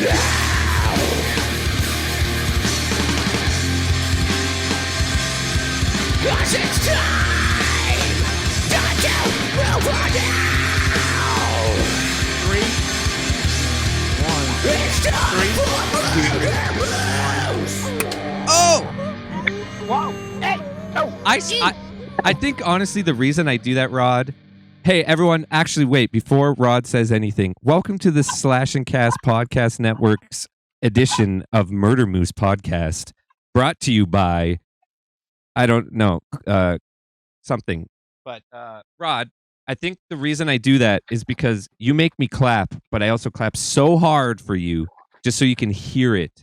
Cause it's time to move on now. 3, 1. It's time for murder moves. Oh! Wow. Hey! Oh! I think, honestly, the reason I do that, Rod... Hey, everyone, actually, wait. Before Rod says anything, welcome to the Slash and Cast Podcast Network's edition of Murder Moose Podcast, brought to you by, I don't know, something. But, Rod, I think the reason I do that is because you make me clap, but I also clap so hard for you, just so you can hear it.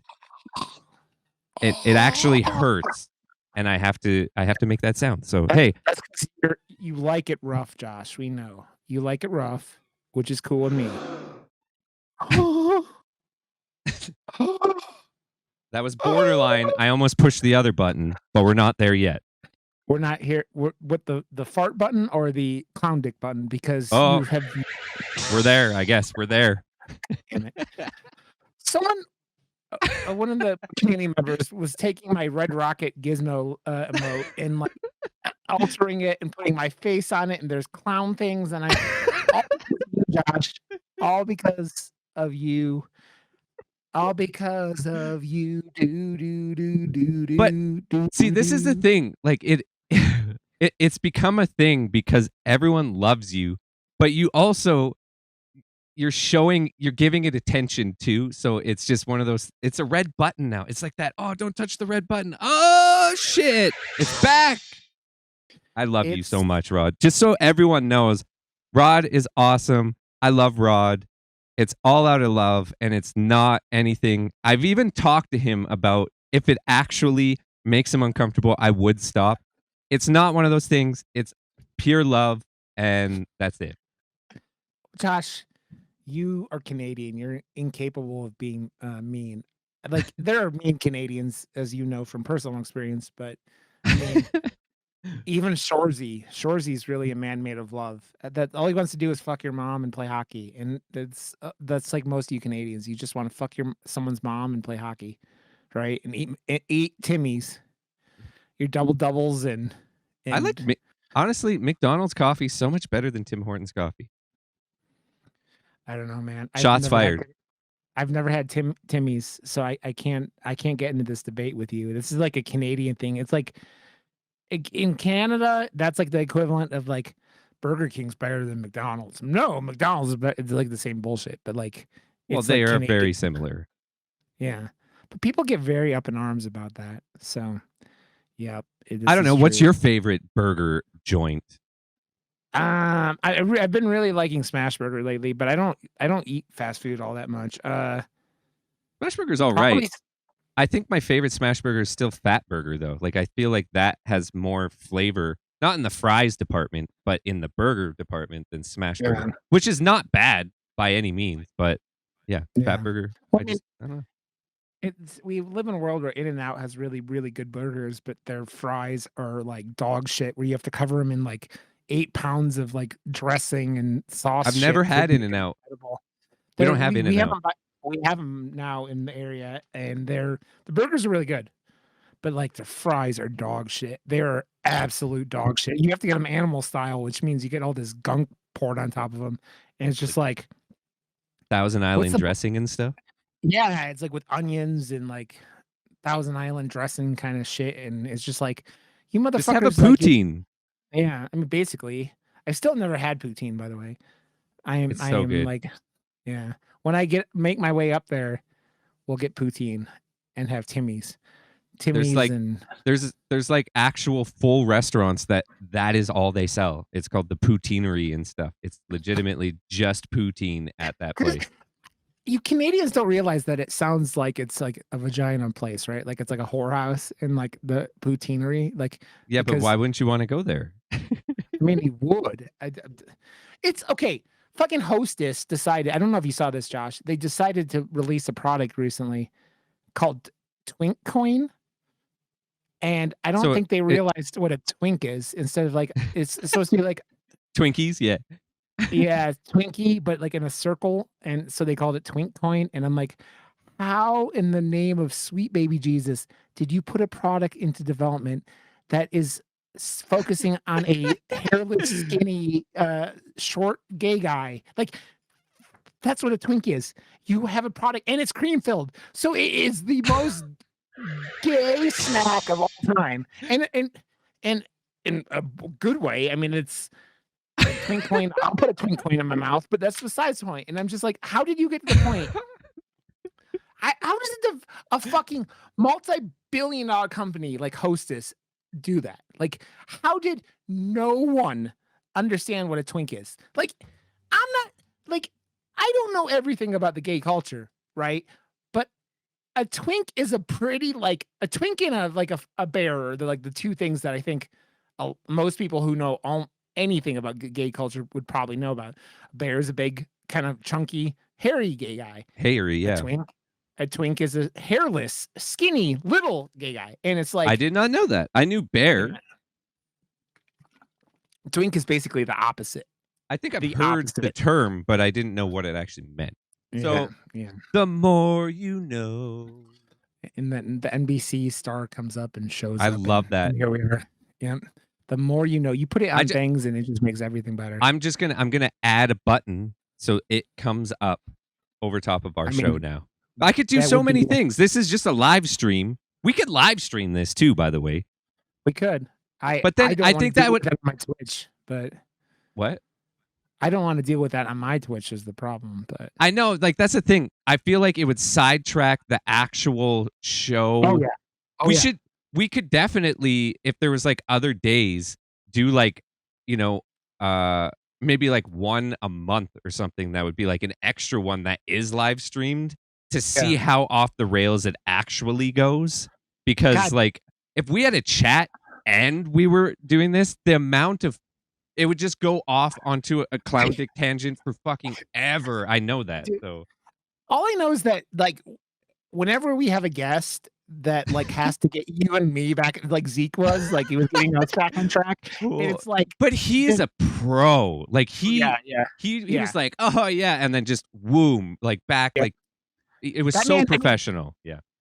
It actually hurts. And I have to make that sound. So hey, that's because you like it rough, Josh. We know you like it rough, which is cool with me. That was borderline. I almost pushed the other button, but we're not there yet. We're not here. We're with the fart button or the clown dick button because Oh, you have. We're there. I guess we're there. Someone. One of the community members was taking my Red Rocket Gizmo emote and like altering it and putting my face on it, and there's clown things, and Josh, all because of you. All because of you. But see, this is the thing. Like it's become a thing because everyone loves you, but you also. You're giving it attention too. So it's just one of those, it's a red button now. It's like that. Oh, don't touch the red button. Oh, shit. It's back. I love you so much, Rod. Just so everyone knows, Rod is awesome. I love Rod. It's all out of love, and it's not anything. I've even talked to him about if it actually makes him uncomfortable, I would stop. It's not one of those things. It's pure love, and that's it. Josh, you are Canadian. You're incapable of being mean. Like there are mean Canadians, as you know from personal experience, but I mean, even Shorzy really a man made of love. That all he wants to do is fuck your mom and play hockey, and that's like most of you Canadians. You just want to fuck someone's mom and play hockey, right? And eat Timmy's, your double doubles, and I like honestly McDonald's coffee so much better than Tim Hortons coffee. I don't know, man. Shots fired. I've never had Timmy's, so I can't get into this debate with you. This is like a Canadian thing. It's like in Canada, that's like the equivalent of like Burger King's better than McDonald's. No, McDonald's is better. It's like the same bullshit, but like, well, they are very similar. Yeah, but people get very up in arms about that. So, yeah, I don't know. What's your favorite burger joint? I've been really liking Smashburger lately, but I don't eat fast food all that much. Smashburger's all right. I think my favorite Smashburger is still Fatburger though. Like I feel like that has more flavor, not in the fries department, but in the burger department than Smashburger, which is not bad by any means. But yeah. Fatburger. Well, I don't know. We live in a world where In-N-Out has really, really good burgers, but their fries are like dog shit, where you have to cover them in like 8 pounds of like dressing and sauce. I've never had In-N-Out. We don't have In-N-Out. We have them now in the area, and the burgers are really good, but like the fries are dog shit. They're absolute dog shit. You have to get them animal style, which means you get all this gunk poured on top of them, and it's just like Thousand Island dressing and stuff. Yeah, it's like with onions and like Thousand Island dressing kind of shit, and it's just like you motherfuckers. Just have a poutine. Yeah, I mean, basically, I've still never had poutine, by the way. I am good. like, yeah. When I make my way up there, we'll get poutine and have Timmy's. There's like actual full restaurants that is all they sell. It's called the Poutineery and stuff. It's legitimately just poutine at that place. You Canadians don't realize that it sounds like it's like a vagina place, right? Like it's like a whorehouse in like the Poutineery. Like yeah, but why wouldn't you want to go there? I mean, you would. It's okay. Fucking Hostess decided. I don't know if you saw this, Josh. They decided to release a product recently called Twink Coin, and I don't think they realized what a twink is. Instead of like, it's supposed to be like Twinkies, yeah. Yeah, Twinkie, but like in a circle, and so they called it Twink Coin. And I'm like, how in the name of sweet baby Jesus did you put a product into development that is focusing on a hairless, skinny, short gay guy? Like, that's what a twink is. You have a product and it's cream filled. So it is the most gay snack of all time. And in a good way. I mean, it's a twink coin. I'll put a twink coin in my mouth, but that's besides the point. And I'm just like, how did you get to the point? How does a fucking multi-billion-dollar company like Hostess do that? Like, how did no one understand what a twink is? Like, I'm not like I don't know everything about the gay culture, right? But a twink is a pretty like a twink and a bear are the two things that I think most people who know anything about gay culture would probably know about. A bear is a big, kind of chunky, hairy gay guy. Hairy, yeah. A twink is a hairless, skinny, little gay guy. And it's like I did not know that. I knew bear. Twink is basically the opposite. I think I've heard the term, but I didn't know what it actually meant. So yeah. The more you know. And then the NBC star comes up and shows I up. love that. Here we are. Yeah. The more you know. You put it on things and it just makes everything better. I'm gonna add a button so it comes up over top of our show now. I could do so many things. This is just a live stream. We could live stream this too, by the way. We could. But then I think that would on my Twitch, but what? I don't want to deal with that on my Twitch is the problem. But I know, like that's the thing. I feel like it would sidetrack the actual show. Oh yeah. We could definitely, if there was like other days, do like, maybe like one a month or something that would be like an extra one that is live streamed to see how off the rails it actually goes. Because like if we had a chat and we were doing this, the amount of it would just go off onto a clown dick tangent for fucking ever. I know that. Dude, so all I know is that like whenever we have a guest that like has to get you and me back, like Zeke was, like he was getting us back on track. Cool. And it's like, but he is a pro. Like he was like, oh yeah, and then just whoom, like back, like it was so professional.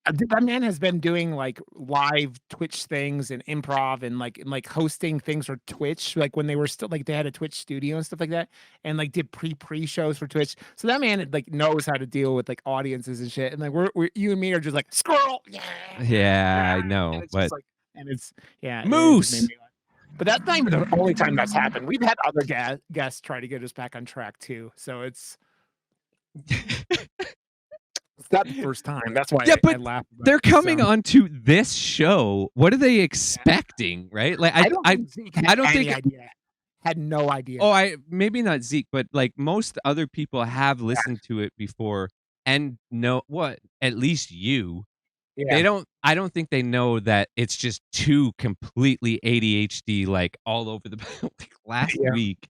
That man has been doing like live Twitch things and improv and like hosting things for Twitch, like when they were still like they had a Twitch studio and stuff like that, and like did pre shows for Twitch. So that man like knows how to deal with like audiences and shit. And like we're you and me are just like squirrel, I know, but it's moose. But that's not even the only time that's happened. We've had other guests try to get us back on track too. So it's. It's not the first time. That's why I laugh. They're coming onto this show. What are they expecting, right? Like I don't think idea. Had no idea. Oh, maybe not Zeke, but like most other people have listened to it before and know what at least you. Yeah. They don't. I don't think they know that it's just two completely ADHD, like all over the like last week.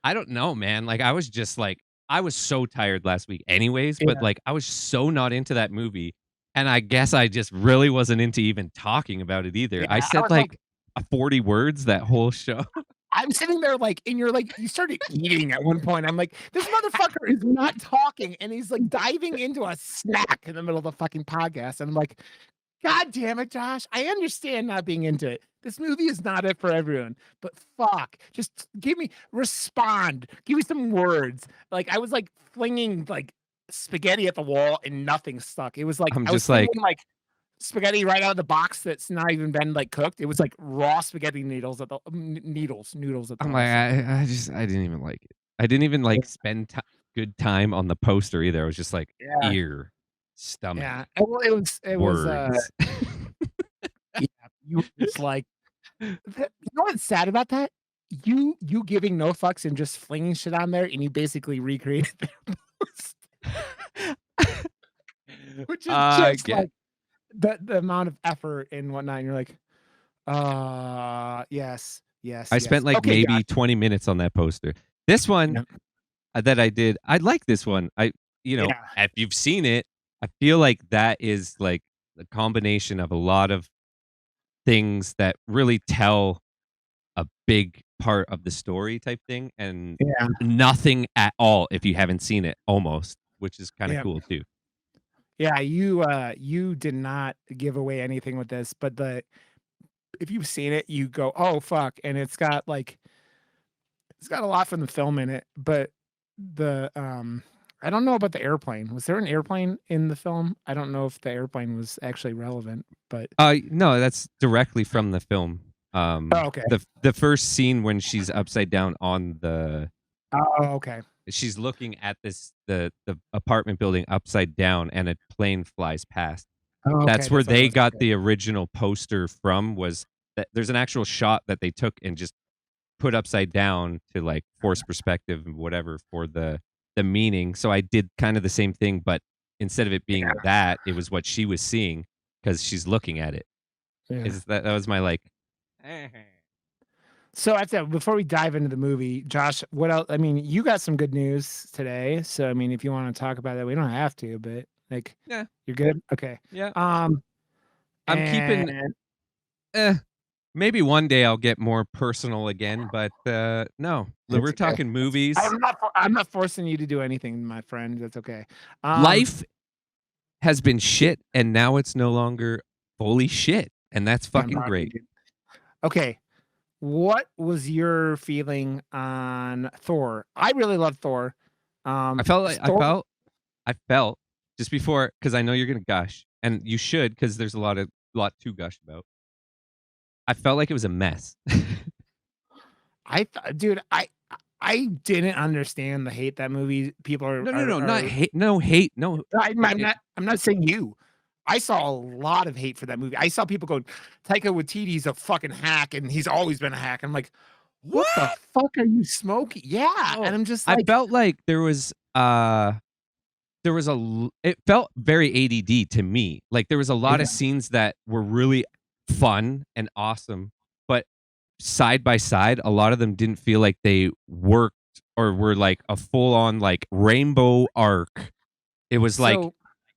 I don't know, man. Like I was just like. I was so tired last week anyways, but like I was so not into that movie. And I guess I just really wasn't into even talking about it either. I said like 40 words that whole show. I'm sitting there like, and you're like, you started eating at one point. I'm like, this motherfucker is not talking. And he's like diving into a snack in the middle of the fucking podcast. And I'm like, God damn it, Josh. I understand not being into it. This movie is not it for everyone, but fuck, just respond. Give me some words. Like I was like flinging like spaghetti at the wall and nothing stuck. It was like I was flinging like spaghetti right out of the box that's not even been like cooked. It was like raw spaghetti noodles at the noodles at the. I'm like I didn't even like it. I didn't even like spend good time on the poster either. I was just like ear, stomach. Yeah, well, it was. You just like. You know what's sad about that? You giving no fucks and just flinging shit on there, and you basically recreated their post. Which is just like the amount of effort and whatnot. And you're like, yes. I spent like maybe 20 minutes on that poster. This one that I did, I like this one. If you've seen it, I feel like that is like the combination of a lot of things that really tell a big part of the story type thing and nothing at all if you haven't seen it almost, which is kind of cool too. Yeah, you did not give away anything with this, but if you've seen it, you go, "Oh, fuck," and it's got a lot from the film in it, but I don't know about the airplane. Was there an airplane in the film? I don't know if the airplane was actually relevant, but No, that's directly from the film. oh, okay. The first scene when she's upside down on the Oh, okay. she's looking at the apartment building upside down and a plane flies past. Oh, okay, That's where that's what it they was. got Okay. the original poster from, was that there's an actual shot that they took and just put upside down to like force perspective and whatever for the meaning. So I did kind of the same thing, but instead of it being Yeah, that, it was what she was seeing because she's looking at it. yeah. Is that was my like So after before we dive into the movie, Josh, what else? I mean, you got some good news today. So I mean, if you want to talk about that, we don't have to, but like, yeah, you're good. Okay. yeah. Um, I'm keeping and eh, maybe one day I'll get more personal again, but no. it's We're okay. talking movies. I'm not forcing you to do anything, my friend. That's okay. Um, Life has been shit and now it's no longer fully shit, and that's yeah, I'm fucking proud of you, great. dude. Okay. What was your feeling on Thor? I really love Thor. I felt like Thor. I felt just before, because I know you're gonna gush, and you should, because there's a lot to gush about. I felt like it was a mess. Dude, I didn't understand the hate that movie people No, no, no, not are. hate. No hate. No. I'm not saying you. I saw a lot of hate for that movie. I saw people going, Taika Waititi's a fucking hack, and he's always been a hack. I'm like, what the What? fuck are you smoking? Yeah, and No, I'm just I like, felt like it felt very ADD to me. Like there was a lot yeah. of scenes that were really fun and awesome, but side by side, a lot of them didn't feel like they worked or were like a full on like rainbow arc. It was like So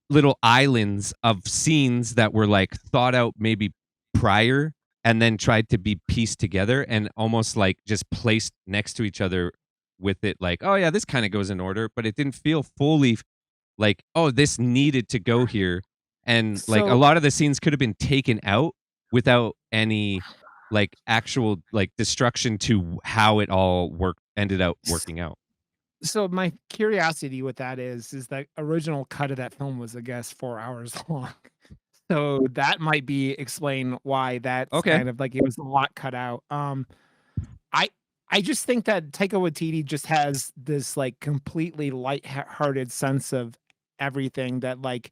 little islands of scenes that were like thought out maybe prior and then tried to be pieced together and almost like just placed next to each other with it like, oh yeah, this kind of goes in order, but it didn't feel fully like, oh, this needed to go here. And like a so lot of the scenes could have been taken out without any like actual like destruction to how it all worked ended up working out. so my curiosity with that is that original cut of that film was, I guess, 4 hours long. So that might be explain why that's Okay. kind of like it was a lot cut out. I I just think that Taika Waititi just has this like completely light-hearted sense of everything that like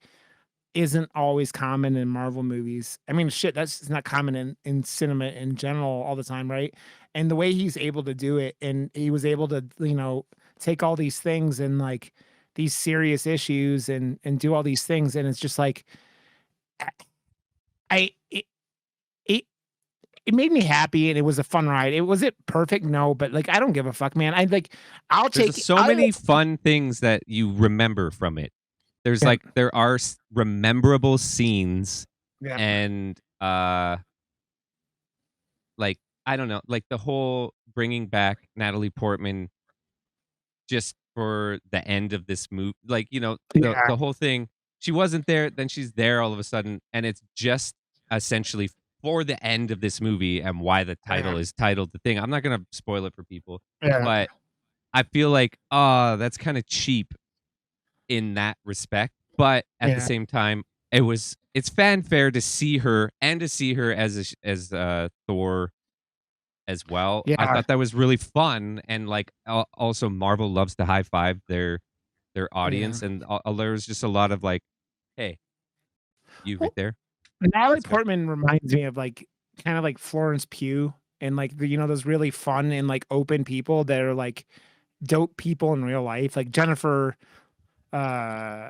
isn't always common in Marvel movies. I mean, shit, that's not common in cinema in general all the time, right? And the way he's able to do it, and he was able to, take all these things and like these serious issues and do all these things, and it's just like I it it made me happy and it was a fun ride. Was it perfect? No, but like I don't give a fuck, man. I like I'll There's take so I many fun things that you remember from it. There's yeah, like there are rememberable scenes yeah, and like I don't know, like the whole bringing back Natalie Portman just for the end of this movie, like yeah, the whole thing. She wasn't there, then she's there all of a sudden, and it's just essentially for the end of this movie and why the yeah, title is titled the thing. I'm not gonna spoil it for people, yeah, but I feel like that's kind of cheap in that respect. But at the yeah, same time, it's fanfare to see her and to see her as Thor as well. I yeah, thought that was really fun, and like also Marvel loves to high five their yeah. audience, and there was just a lot of like, hey, you right Well, there, Natalie let's go. Portman reminds me of like kind of like Florence Pugh and like those really fun and like open people that are like dope people in real life. Like Jennifer, uh,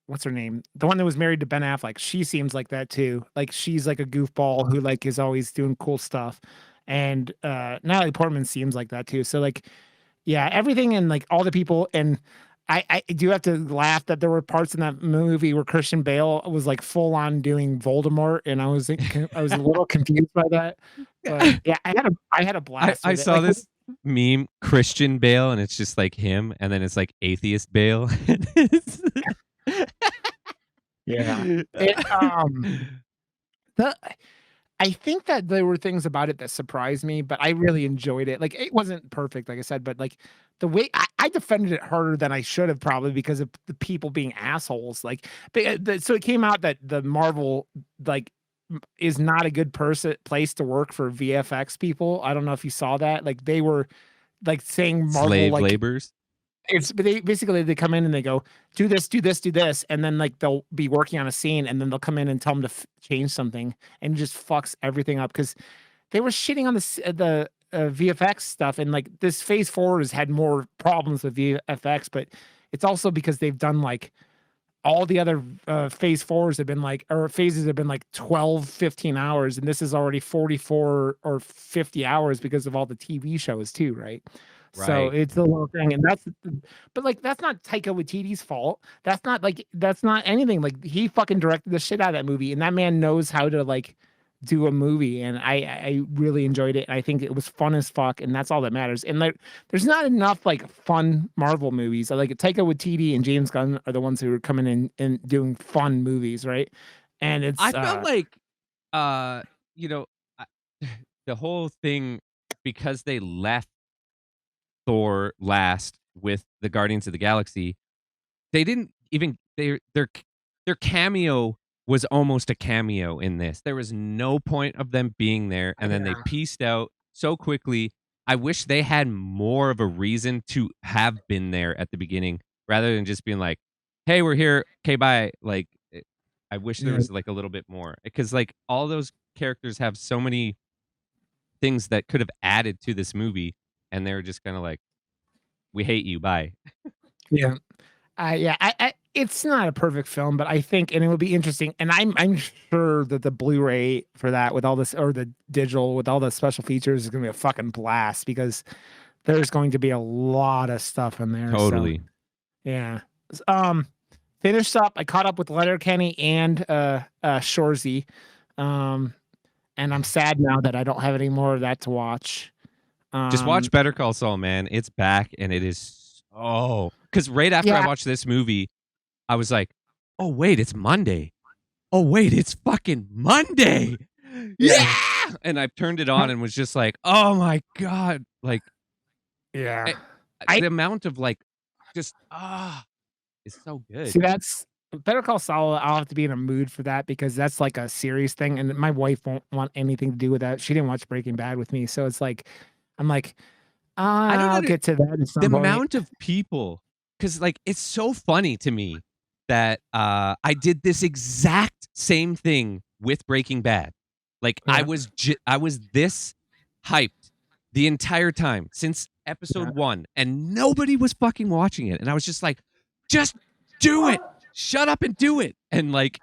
what's her name? The one that was married to Ben Affleck. She seems like that too. Like she's like a goofball who like is always doing cool stuff. And Natalie Portman seems like that too. So like yeah, everything and like all the people and I do have to laugh that there were parts in that movie where Christian Bale was like full on doing Voldemort, and I was a little confused by that. But yeah, I had a blast I with it. saw Like this meme, Christian Bale, and it's just like him, and then it's like atheist Bale. Yeah. It, the I think that there were things about it that surprised me, but I really enjoyed it. Like, it wasn't perfect, like I said, but, like, the way I defended it harder than I should have probably because of the people being assholes, like, so it came out that the Marvel, like, is not a good place to work for VFX people. I don't know if you saw that, like, they were, like, saying Marvel, Slave like, laborers. but they basically they come in and they go, "Do this, do this, do this," and then, like, they'll be working on a scene, and then they'll come in and tell them to change something, and it just fucks everything up because they were shitting on the VFX stuff, and, like, this Phase 4 has had more problems with VFX, but it's also because they've done, like, all the other, Phase 4s have been, like, or phases have been, like, 12, 15 hours, and this is already 44 or 50 hours because of all the TV shows too, right? So, Right. it's a little thing, and but, like, that's not Taika Waititi's fault. That's not, like, that's not anything, like, he fucking directed the shit out of that movie, and that man knows how to, like, do a movie, and I really enjoyed it, and I think it was fun as fuck, and that's all that matters, and, like, there's not enough, like, fun Marvel movies. Like, Taika Waititi and James Gunn are the ones who are coming in and doing fun movies, right? And I it's, felt like, uh, you know, I, the whole thing because they left Thor last with the Guardians of the Galaxy, they didn't even their cameo was almost a cameo in this. There was no point of them being there, and then they yeah, pieced out so quickly. I wish they had more of a reason to have been there at the beginning rather than just being like, "Hey, we're here. Okay, bye." Like, I wish there yeah, was like a little bit more because like all those characters have so many things that could have added to this movie, and they were just kind of like, "We hate you. Bye." yeah. Yeah, it's not a perfect film, but I think, and it would be interesting, and I'm sure that the Blu-ray for that with all this, or the digital with all the special features, is gonna be a fucking blast because there's going to be a lot of stuff in there. So Totally. yeah. Um, Finished up. I caught up with Letterkenny and Shorzy. Um, and I'm sad now that I don't have any more of that to watch. Just watch Um, Better Call Saul, man. It's back and it is because right after I yeah, watched this movie, I was like, oh wait, it's Monday. Oh wait, it's fucking Monday. yeah, Yeah. And I turned it on and was just like, oh my God. Like yeah. I, I the amount of like just it's so good. See, that's Better Call Saul. I'll have to be in a mood for that because that's like a serious thing, and my wife won't want anything to do with that. She didn't watch Breaking Bad with me, so it's like I'm like, I don't I'll under get to that at the some point. amount of people because like it's so funny to me that I did this exact same thing with Breaking Bad. Like Yeah, I was this hyped the entire time since yeah, episode 1 and nobody was fucking watching it and I was just like just do it. Shut up and do it. And like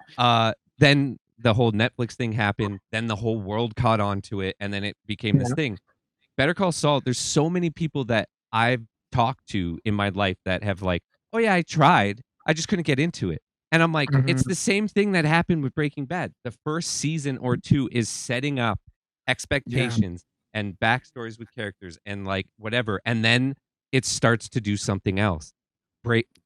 then the whole Netflix thing happened, then the whole world caught on to it and then it became this yeah, thing. Better Call Saul, there's so many people that I've talked to in my life that have like, "Oh yeah, I tried. I just couldn't get into it." And I'm like, it's mhm, the same thing that happened with Breaking Bad. The first season or two is setting up yeah, expectations and backstories with characters and like whatever, and then it starts to do something else.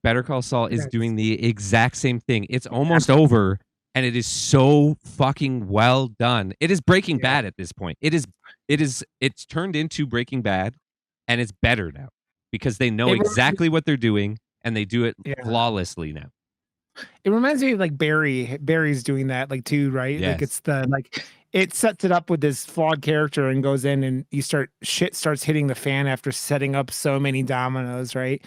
Better Call Saul is yes, doing the exact same thing. It's yeah, almost over, and it is so fucking well done. It is Breaking yeah. Bad at this point. It's turned into Breaking Bad, and it's better now because they know It reminds me, exactly what they're doing and they do it yeah. flawlessly now. It reminds me of like Barry. Barry's doing that like too, right? Like Yes. it's the like it sets it up with this flawed character and goes in and you start shit starts hitting the fan after setting up so many dominoes, right?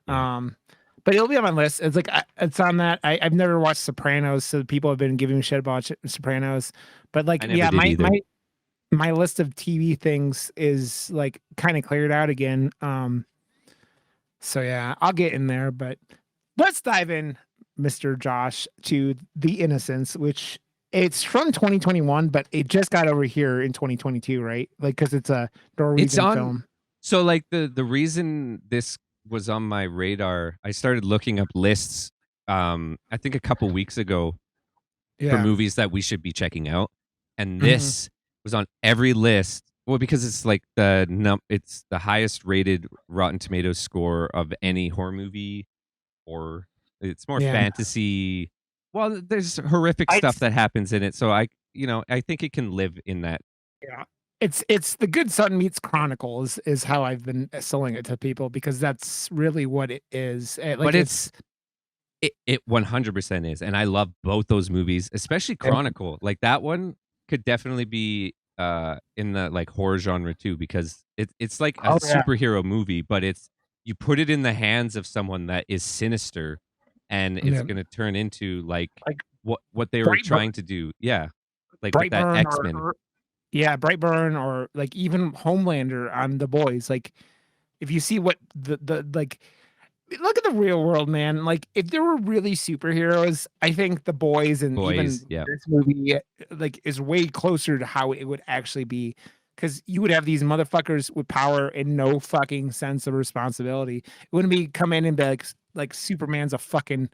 Yeah. Um, but it'll be on my list. It's like it's on that. I've never watched Sopranos, so people have been giving me shit about Sopranos. But like, I never yeah, did either. my list of TV things is like kind of cleared out again. So yeah, I'll get in there, but let's dive in, Mr. Josh, to The Innocents, which it's from 2021, but it just got over here in 2022, right? Like because it's a It's Norwegian on film. so like the reason this was on my radar, I started looking up lists I think a couple weeks ago for Yeah. movies that we should be checking out. And Mhm. this was on every list. Well, because it's like it's the highest rated Rotten Tomatoes score of any horror movie, or it's more Yeah. fantasy. Well, there's horrific stuff that happens in it, so I think it can live in that. Yeah. It's The Good Son meets Chronicle is how I've been selling it to people because that's really what it is. But it 100% is, and I love both those movies, especially Chronicle. Like that one could definitely be in the like horror genre too, because it's like a superhero movie, but you put it in the hands of someone that is sinister, and it's gonna turn into like what they were trying to do. Yeah, like with that Brightburn X-Men. Yeah, Brightburn or like even Homelander on The Boys. Like if you see what the like look at the real world, man. Like if there were really superheroes, I think The Boys and even this movie like is way closer to how it would actually be. Because you would have these motherfuckers with power and no fucking sense of responsibility. It wouldn't be come in and be like Superman's a fucking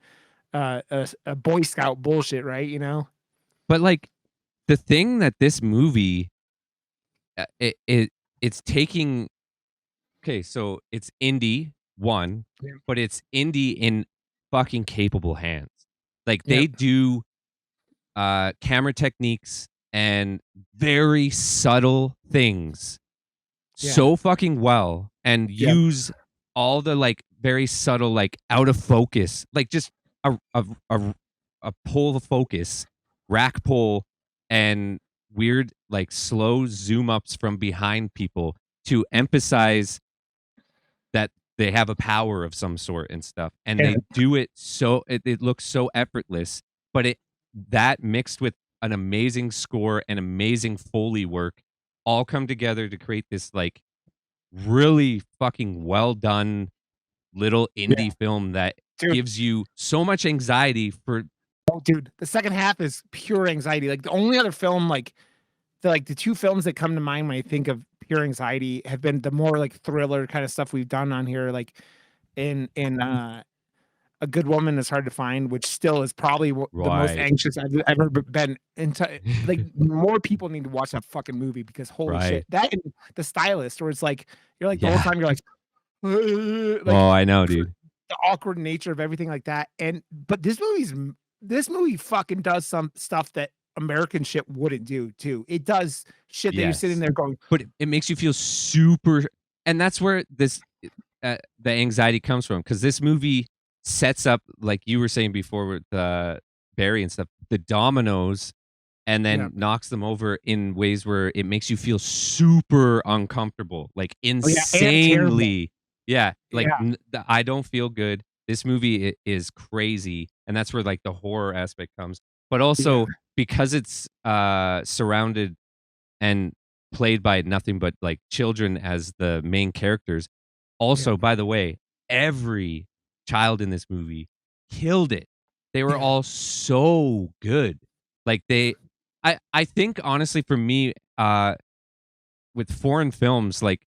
a Boy Scout bullshit, right? You know? But like the thing that this movie it's taking. Okay, so it's indie but it's indie in fucking capable hands. Like they do camera techniques and very subtle things so fucking well, and use all the like very subtle like out of focus, like just a pull of focus, rack pull, and weird like slow zoom ups from behind people to emphasize that they have a power of some sort and stuff, and they do it so it looks so effortless, but that mixed with an amazing score and amazing Foley work all come together to create this like really fucking well done little indie film that gives you so much anxiety for. Oh, dude, the second half is pure anxiety. Like the only other film, like the two films that come to mind when I think of pure anxiety have been the more like thriller kind of stuff we've done on here, like in A Good Woman Is Hard to Find, which still is probably the most anxious I've ever been into. Like more people need to watch that fucking movie because holy shit, that and The Stylist, where it's like you're like the whole time you're like oh, I know, dude. The awkward nature of everything like that, but this movie fucking does some stuff that American shit wouldn't do too. It does shit that you're sitting there going, but it makes you feel super, and that's where this the anxiety comes from, because this movie sets up, like you were saying before with Barry and stuff, the dominoes, and then knocks them over in ways where it makes you feel super uncomfortable, like insanely. I don't feel good. This movie is crazy, and that's where like the horror aspect comes. But also because it's surrounded and played by nothing but like children as the main characters. Also, by the way, every child in this movie killed it. They were all so good. Like I think honestly for me, with foreign films, like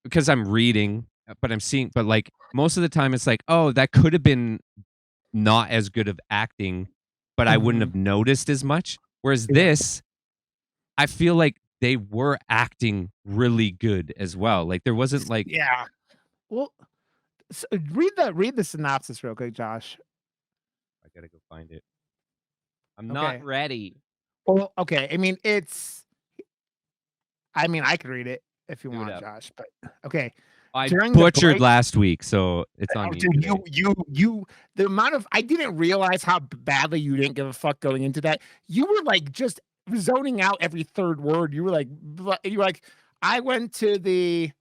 because I'm reading, but I'm seeing, but like most of the time it's like, oh, that could have been not as good of acting, but I wouldn't have noticed as much. Whereas this, I feel like they were acting really good as well. Like there wasn't like well, so read the synopsis real quick, Josh. I gotta go find it. I'm not ready. Well, okay. I mean, I could read it if you want, Josh. But okay. I butchered last week, so it's on you. You the amount of I didn't realize how badly you didn't give a fuck going into that. You were like just zoning out every third word. You were like I went to the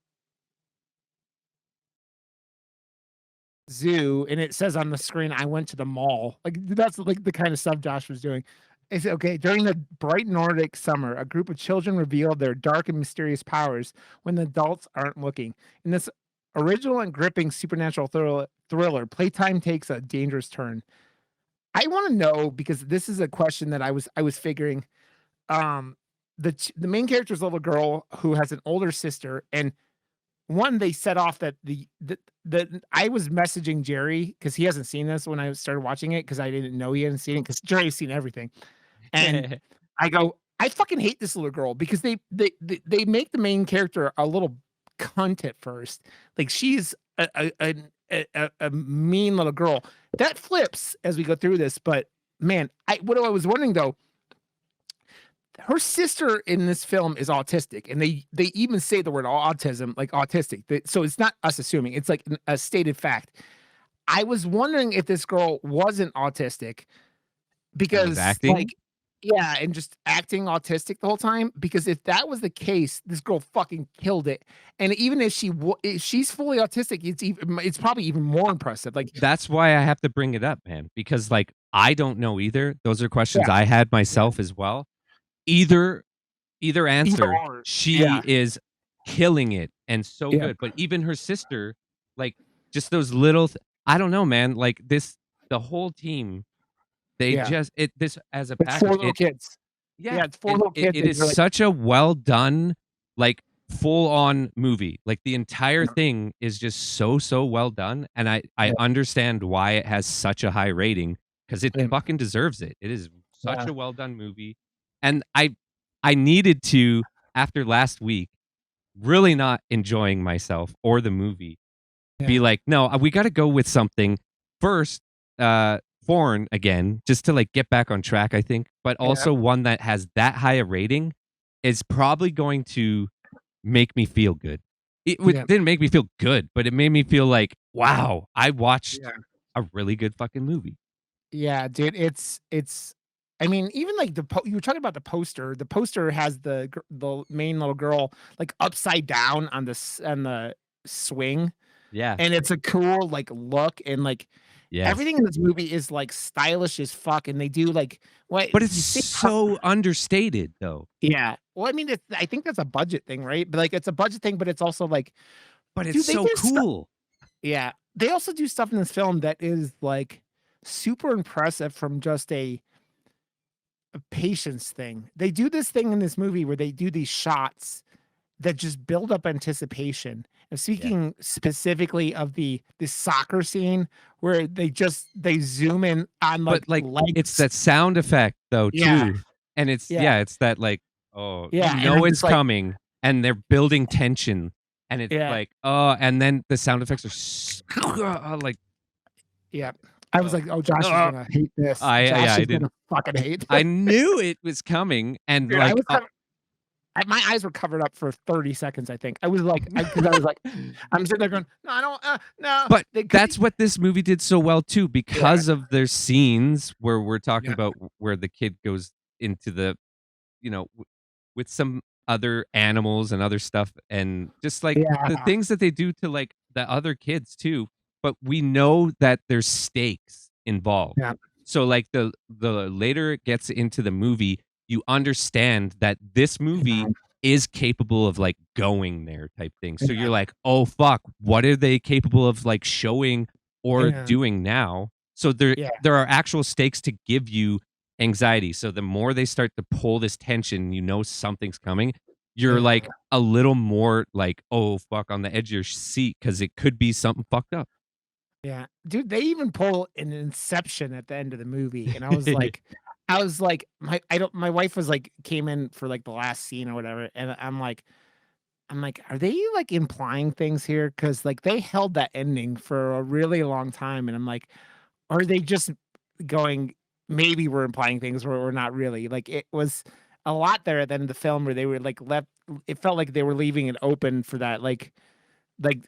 zoo and it says on the screen I went to the mall. Like that's like the kind of stuff Josh was doing. It's okay. During the bright Nordic summer, a group of children revealed their dark and mysterious powers when the adults aren't looking. In this original and gripping supernatural thriller, playtime takes a dangerous turn. I want to know, because this is a question that I was figuring. The main character's a little girl who has an older sister, and they set off that the I was messaging Jerry because he hasn't seen this when I started watching it, because I didn't know he hadn't seen it, because Jerry's seen everything. And I go, I fucking hate this little girl because they make the main character a little cunt at first. Like she's a mean little girl. That flips as we go through this, but man, what I was wondering though, her sister in this film is autistic, and they even say the word autism, like autistic. So it's not us assuming; it's like a stated fact. I was wondering if this girl wasn't autistic And was because, acting. like, yeah, and just acting autistic the whole time. Because if that was the case, this girl fucking killed it. And even if if she's fully autistic, it's probably even more impressive. Like, That's why I have to bring it up, man, because like I don't know either. Those are questions yeah, I had yeah, myself as well. Either either either answer, or, she yeah, is killing it and so yeah, good. But even her sister, like just those little I don't know, man, like the whole team, they yeah. just this as a It's four package. little kids. Yeah, Yeah, it's four little kids, it and is you're like, such a well done, like full on movie. Like the entire yeah, thing is just so well done, and I yeah, understand why it has such a high rating because it yeah, fucking deserves it. It is such yeah, a well done movie, and I needed to after last week really not enjoying myself or the movie be yeah, like, no, we got to go with something first, foreign again, just to like get back on track, I think, but yeah, also one that has that high a rating is probably going to make me feel good. yeah, Didn't make me feel good, but it made me feel like, wow, I watched yeah. a really good fucking movie. Yeah, dude, it's I mean, even like you were talking about the poster. The poster has the main little girl like upside down on on the swing, Yeah. and it's a cool like look, and like Yes. everything in this movie is like stylish as fuck, and they do like what But it's you see. so understated though. Yeah, well, I mean, I think that's a budget thing, right? But like, it's a budget thing, but it's also like, But it's dude, they so do stuff. cool. Yeah, they also do stuff in this film that is like super impressive from just a patience thing. They do this thing in this movie where they do these shots that just build up anticipation. And Yeah. speaking specifically of the soccer scene where they zoom in on But, like like, it's legs. that sound effect though Yeah, too, and it's yeah, it's that, like, oh, you yeah, and know then it's just like coming, and they're building tension, and it's yeah, like, oh, and then the sound effects are like, yeah. I was oh, like, oh, Josh is oh, gonna hate this. yeah, Josh I is didn't gonna fucking hate I this. knew it was coming, and, Dude, I like, was my eyes were covered up for 30 seconds, I think. I was like, because I was like, I'm sitting there going, no, I don't, no. but They could, that's what this movie did so well too, yeah, because of their scenes where we're talking yeah, about where the kid goes into the you know, with some other animals and other stuff, and just like the yeah, things that they do to like the other kids too. But we know that there's stakes involved. yeah, So like the later it gets into the movie, you understand that this movie yeah, is capable of like going there type thing. So yeah, you're like, oh fuck, what are they capable of like showing or yeah, doing now? So yeah, there are actual stakes to give you anxiety. So the more they start to pull this tension, you know something's coming. You're yeah, like a little more like, oh fuck, on the edge of your seat because it could be something fucked up. yeah. Dude, they even pull an Inception at the end of the movie, and I was like, my wife was like, came in for like the last scene or whatever, and I'm like, are they like implying things here? Because like they held that ending for a really long time, and I'm like, are they just going, maybe we're implying things where we're not really. Like it was a lot there at the end of the film where they were like left, it felt like they were leaving it open for that, like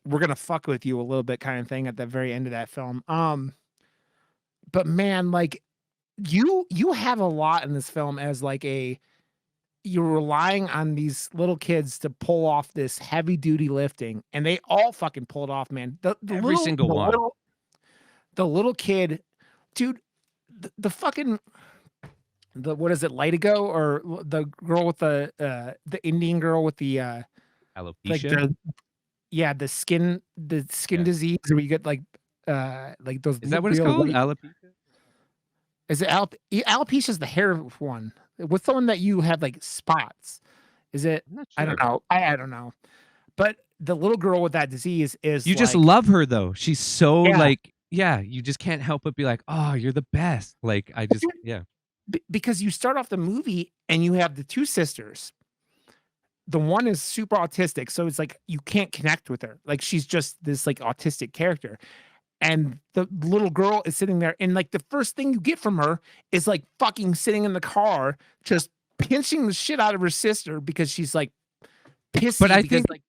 we're gonna fuck with you a little bit kind of thing at the very end of that film. But man, like you have a lot in this film as like you're relying on these little kids to pull off this heavy duty lifting, and they all fucking pull it off, man. Every single one. The little kid, dude, the fucking the what is it, Litigo, or the girl with the Indian girl with the like Alopecia. yeah, the skin Yeah. disease where you get like those Is that what it's real called? white. Alopecia? Is it alopecia is the hair one? What's the one that you have like spots? Is it? I'm not I don't sure. know. I don't know. But the little girl with that disease is You just like, love her though. She's so yeah, like, yeah, you just can't help but be like, oh, you're the best. Like, I just, yeah. because you start off the movie and you have the two sisters. The one is super autistic, so it's like you can't connect with her. Like she's just this like autistic character. and the little girl is sitting there, and like the first thing you get from her is like fucking sitting in the car, just pinching the shit out of her sister because she's like pissy But because like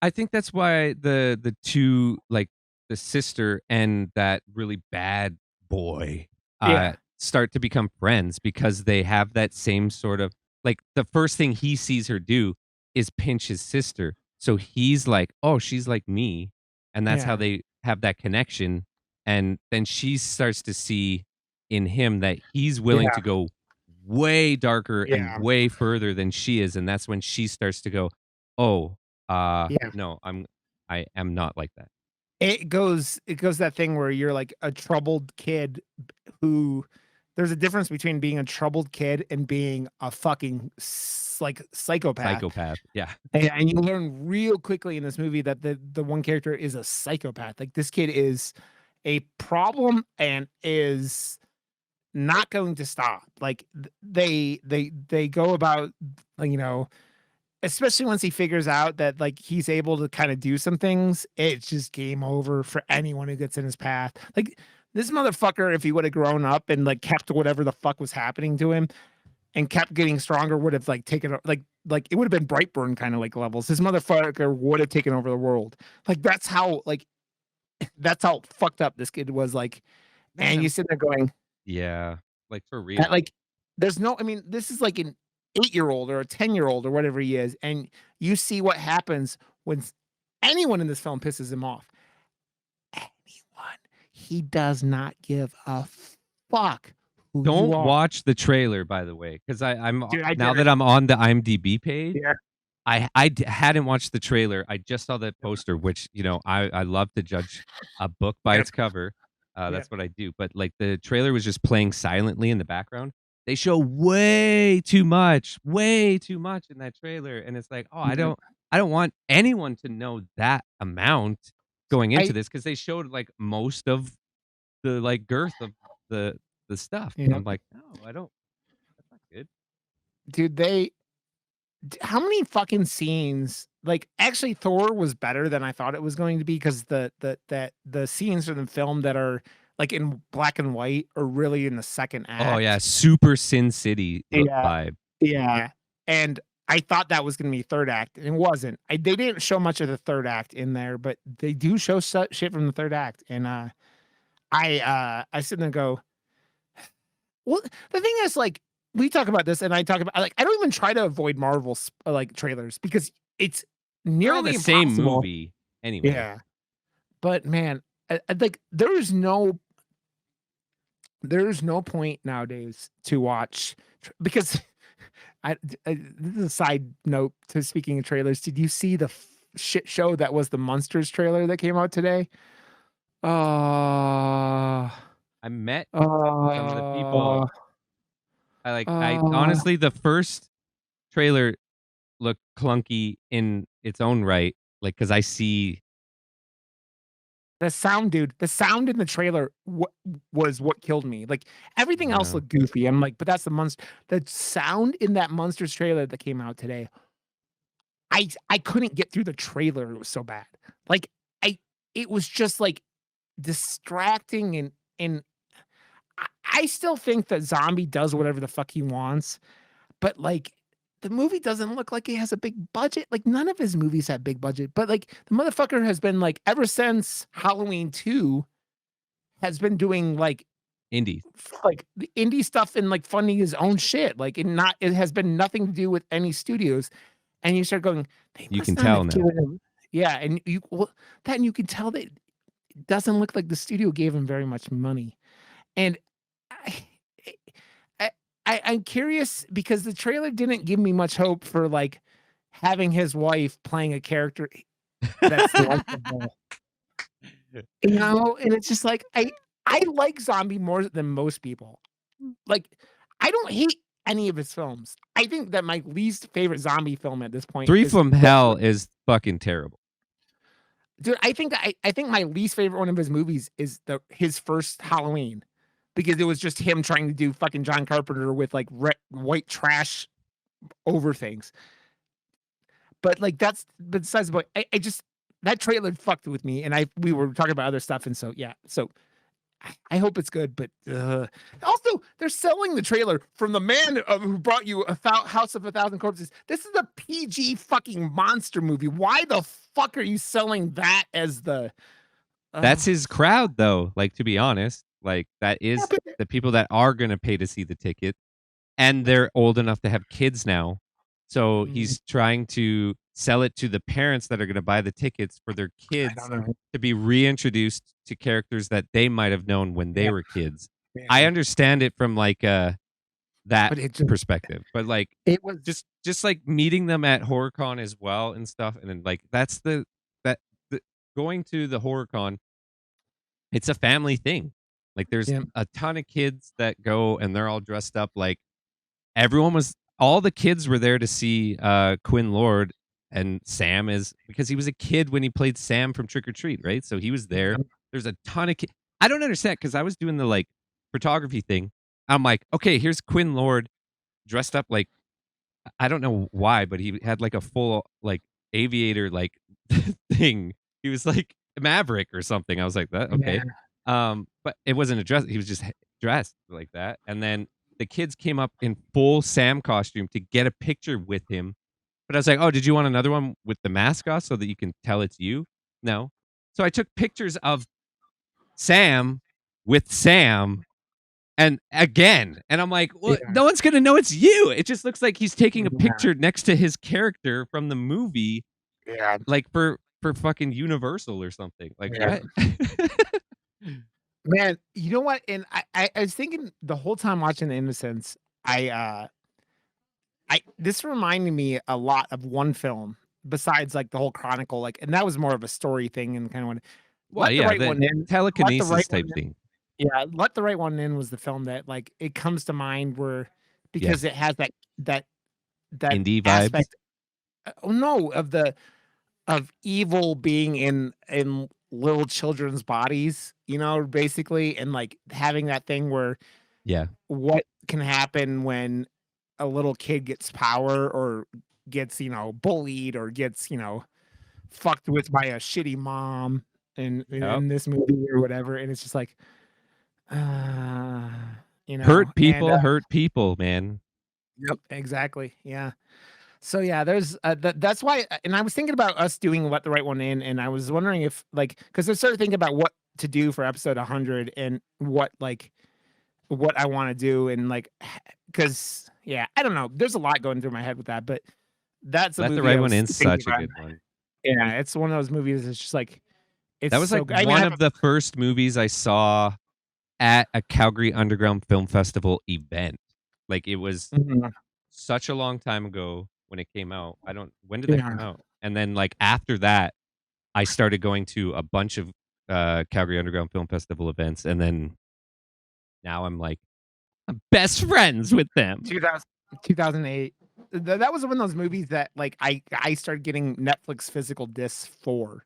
I think that's why the two, like the sister and that really bad boy, yeah start to become friends because they have that same sort of, like, the first thing he sees her do is pinch his sister. So he's like, "Oh, she's like me." And that's how yeah they have that connection. And then she starts to see in him that he's willing yeah to go way darker and yeah way further than she is. And that's when she starts to go, "Oh, yeah. no, I am not like that." It goes that thing where you're like a troubled kid who there's a difference between being a troubled kid and being a fucking like psychopath. Psychopath. Yeah. And you learn real quickly in this movie that the one character is a psychopath. Like this kid is a problem and is not going to stop. Like they go about like, especially once he figures out that like he's able to kind of do some things, it's just game over for anyone who gets in his path. Like this motherfucker, if he would have grown up and like kept whatever the fuck was happening to him and kept getting stronger, would have like taken like it would have been Brightburn kind of like levels. This motherfucker would have taken over the world. Like that's how fucked up this kid was. Like, Man, and you sit there going, yeah, like for real. like, there's no, I mean, this is like an 8-year-old or a 10-year-old or whatever he is, and you see what happens when anyone in this film pisses him off. Anyone. He does not give a fuck who you Don't are. watch the trailer, by the way, because I'm Dude, I now did it. that I'm on the IMDb page, Yeah. hadn't watched the trailer. I just saw that poster, which, I love to judge a book by Yep. its cover. Yeah. That's what I do. But like the trailer was just playing silently in the background. They show way too much in that trailer, and it's like, oh, Mhm. I don't want anyone to know that amount going into I this because they showed like most of the like girth of the the stuff, and yeah. I'm like, no, I don't. That's not good. Dude, how many fucking scenes like actually Thor was better than I thought it was going to be because the scenes from the film that are like in black and white are really in the second Oh yeah, act. super Sin City Yeah. vibe. Yeah. And I thought that was gonna be third act, and it wasn't. They didn't show much of the third act in there, but they do show shit from the third act. And I sit there and go, well, the thing is, like, we talk about this, and I talk about like I don't even try to avoid Marvel like trailers because it's They're all the nearly same impossible. movie anyway. Yeah, but man, like there's no point nowadays to watch because this is a side note to speaking of trailers. Did you see the shit show that was the Monsters trailer that came out today? Uh, I met some of the uh, people. I uh, honestly, the first trailer looked clunky in its own right, like because I see. the sound, dude. The sound in the trailer was what killed me. Like everything else Yeah. looked goofy. I'm like, but that's the monster. The sound in that Monsters trailer that came out today. I couldn't get through the trailer. It was so bad. Like I, it was just like distracting and I still think that Zombie does whatever the fuck he wants, but like the movie doesn't look like he has a big budget. Like none of his movies have big budget, but like the motherfucker has been like ever since Halloween 2 has been doing Indies. like the indie stuff and like funding his own shit. Like it has been nothing to do with any studios. And you start going, they You must can not tell have now. given him. Yeah, and then you can tell that it doesn't look like the studio gave him very much money. And I, I, I'm curious because the trailer didn't give me much hope for like having his wife playing a character that's likable. And it's just like I like Zombie more than most people. Like I don't hate any of his films. I think that my least favorite zombie film at this point Three is from Hell is fucking terrible. dude, I think my least favorite one of his movies is his first Halloween, because it was just him trying to do fucking John Carpenter with like white trash over things. But like that's besides the point. I just that trailer fucked with me, and we were talking about other stuff, and so yeah, so I hope it's good, but also they're selling the trailer from the man who brought you House of a Thousand Corpses. This is a PG fucking monster movie. Why the fuck are you selling that as the? That's his crowd, though. Like, to be honest, like that Yeah, is but the people that are gonna pay to see the ticket, and they're old enough to have kids now. So Mm, he's trying to sell it to the parents that are gonna buy the tickets for their I don't kids know. to be reintroduced to characters that they might have known when they Yeah, were kids. I yeah, understand it from like that but it just perspective, but like it was just like meeting them at HorrorCon as well and stuff, and then like that's that the going to the HorrorCon, it's a family thing. Like there's yeah, a ton of kids that go and they're all dressed up like all the kids were there to see Quinn Lord, and Sam is because he was a kid when he played Sam from Trick or Treat, right? So he was there. yeah, There's a ton of kids. I don't understand because I was doing the like photography thing. I'm like, okay, here's Quinn Lord dressed up like I don't know why, but he had like a full like aviator like thing. He was like Maverick or something. I was like, that okay. yeah. But it wasn't a dress. He was just dressed like that. And then the kids came up in full Sam costume to get a picture with him. But I was like, oh, did you want another one with the mascot so that you can tell it's you? No. So I took pictures of Sam with Sam and again, and I'm like, well, Yeah, no one's gonna know it's you. It just looks like he's taking a yeah, picture next to his character from the movie, yeah, like for fucking Universal or something. Like yeah. what? Man, you know what? And I was thinking the whole time watching The Innocents, I this reminded me a lot of one film besides like the whole Chronicle, like, and that was more of a story thing and kind of one. Well, Let the yeah, Right the One In. Let the Right telekinesis One type In. thing. Yeah, Let the Right One In was the film that like it comes to mind where Yeah, because it has that that indie vibes. aspect. Oh no, of evil being in little children's bodies, basically, and like having that thing where Yeah. what can happen when a little kid gets power or gets, bullied or gets, fucked with by a shitty mom Yep. in this movie or whatever. And it's just like, uh, and Hurt people, man. yep, exactly. Yeah. So yeah, there's that's why, and I was thinking about us doing Let the Right One In, and I was wondering if like because I started thinking about what to do for episode 100 and what I want to do and like because yeah, I don't know. There's a lot going through my head with that, but that's a Let the movie Right I One was In, thinking such a about. good one. Yeah, it's one of those movies. It's just like it's That was so like good. I mean, I one have of the first movies I saw at a Calgary Underground Film Festival event. Like it was mhm, such a long time ago when it came out. I don't when did that yeah, come out? And then like after that, I started going to a bunch of Calgary Underground Film Festival events, and then now I'm best friends with them. 2000, 2008. That was one of those movies that like I started getting Netflix physical discs for.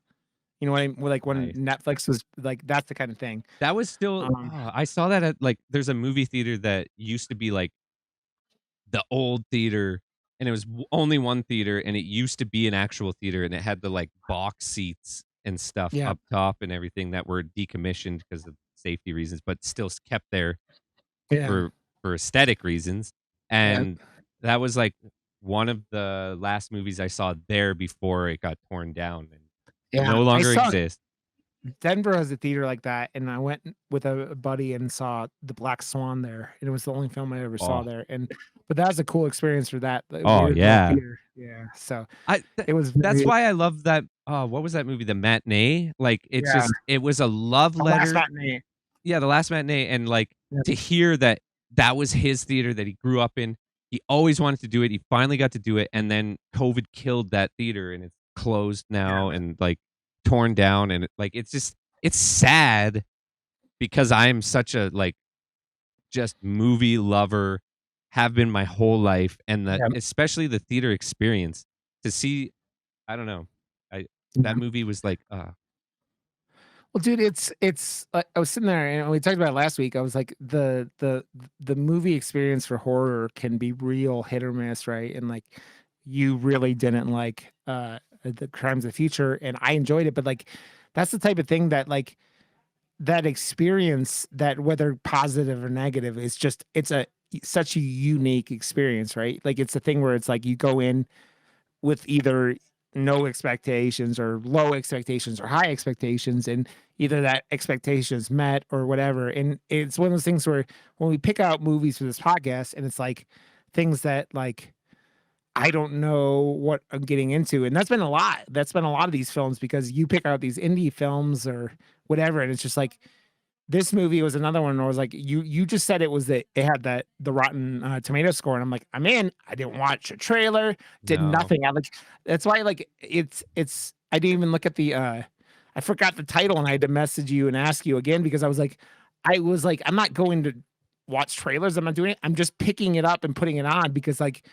You know what I mean? Like when Nice. Netflix was like that's the kind of thing. That was still Um, I saw that at like there's a movie theater that used to be like the old theater, and it was only one theater, and it used to be an actual theater, and it had the like box seats and stuff yeah, up top and everything that were decommissioned because of safety reasons, but still kept there yeah, for aesthetic reasons. yeah, And that was like one of the last movies I saw there before it got torn down and yeah. no I longer saw exists. Denver has a theater like that, and I went with a buddy and saw The Black Swan there, and it was the only film I ever saw Oh, there. But that was a cool experience for that oh weird little yeah. theater. Yeah, so Th it was that's very why I love that what was that movie? The Matinee? Like, it's yeah. just it was a love The Last letter. Matinee. Yeah, The Last Matinee, and, like, Yeah, to hear that that was his theater that he grew up in. He always wanted to do it, he finally got to do it, and then COVID killed that theater, and it's closed now and, like, torn down, and, like, it's just it's sad because I'm such a, like, just movie lover, have been my whole life, and that yeah, especially the theater experience to see I don't know. I yeah. that movie was like, Well, dude, it's I was sitting there and we talked about it last week. I was like, the movie experience for horror can be real hit or miss, right? And like, you really didn't like the Crimes of the Future, and I enjoyed it. But like, that's the type of thing that like that experience, that whether positive or negative, is just it's a such a unique experience, right? Like it's a thing where it's like you go in with either no expectations or low expectations or high expectations, and either that expectation is met or whatever. And it's one of those things where when we pick out movies for this podcast, and it's like things that like I don't know what I'm getting into. And that's been a lot. That's been a lot of these films, because you pick out these indie films or whatever, and it's just like this movie was another one where I was like, you just said it was that it had that the Rotten Tomato score, and I'm like, I'm in. I didn't watch a trailer, did No. nothing. I like that's why like it's I didn't even look at the I forgot the title, and I had to message you and ask you again, because I was like, I'm not going to watch trailers. I'm not doing it. I'm just picking it up and putting it on, because like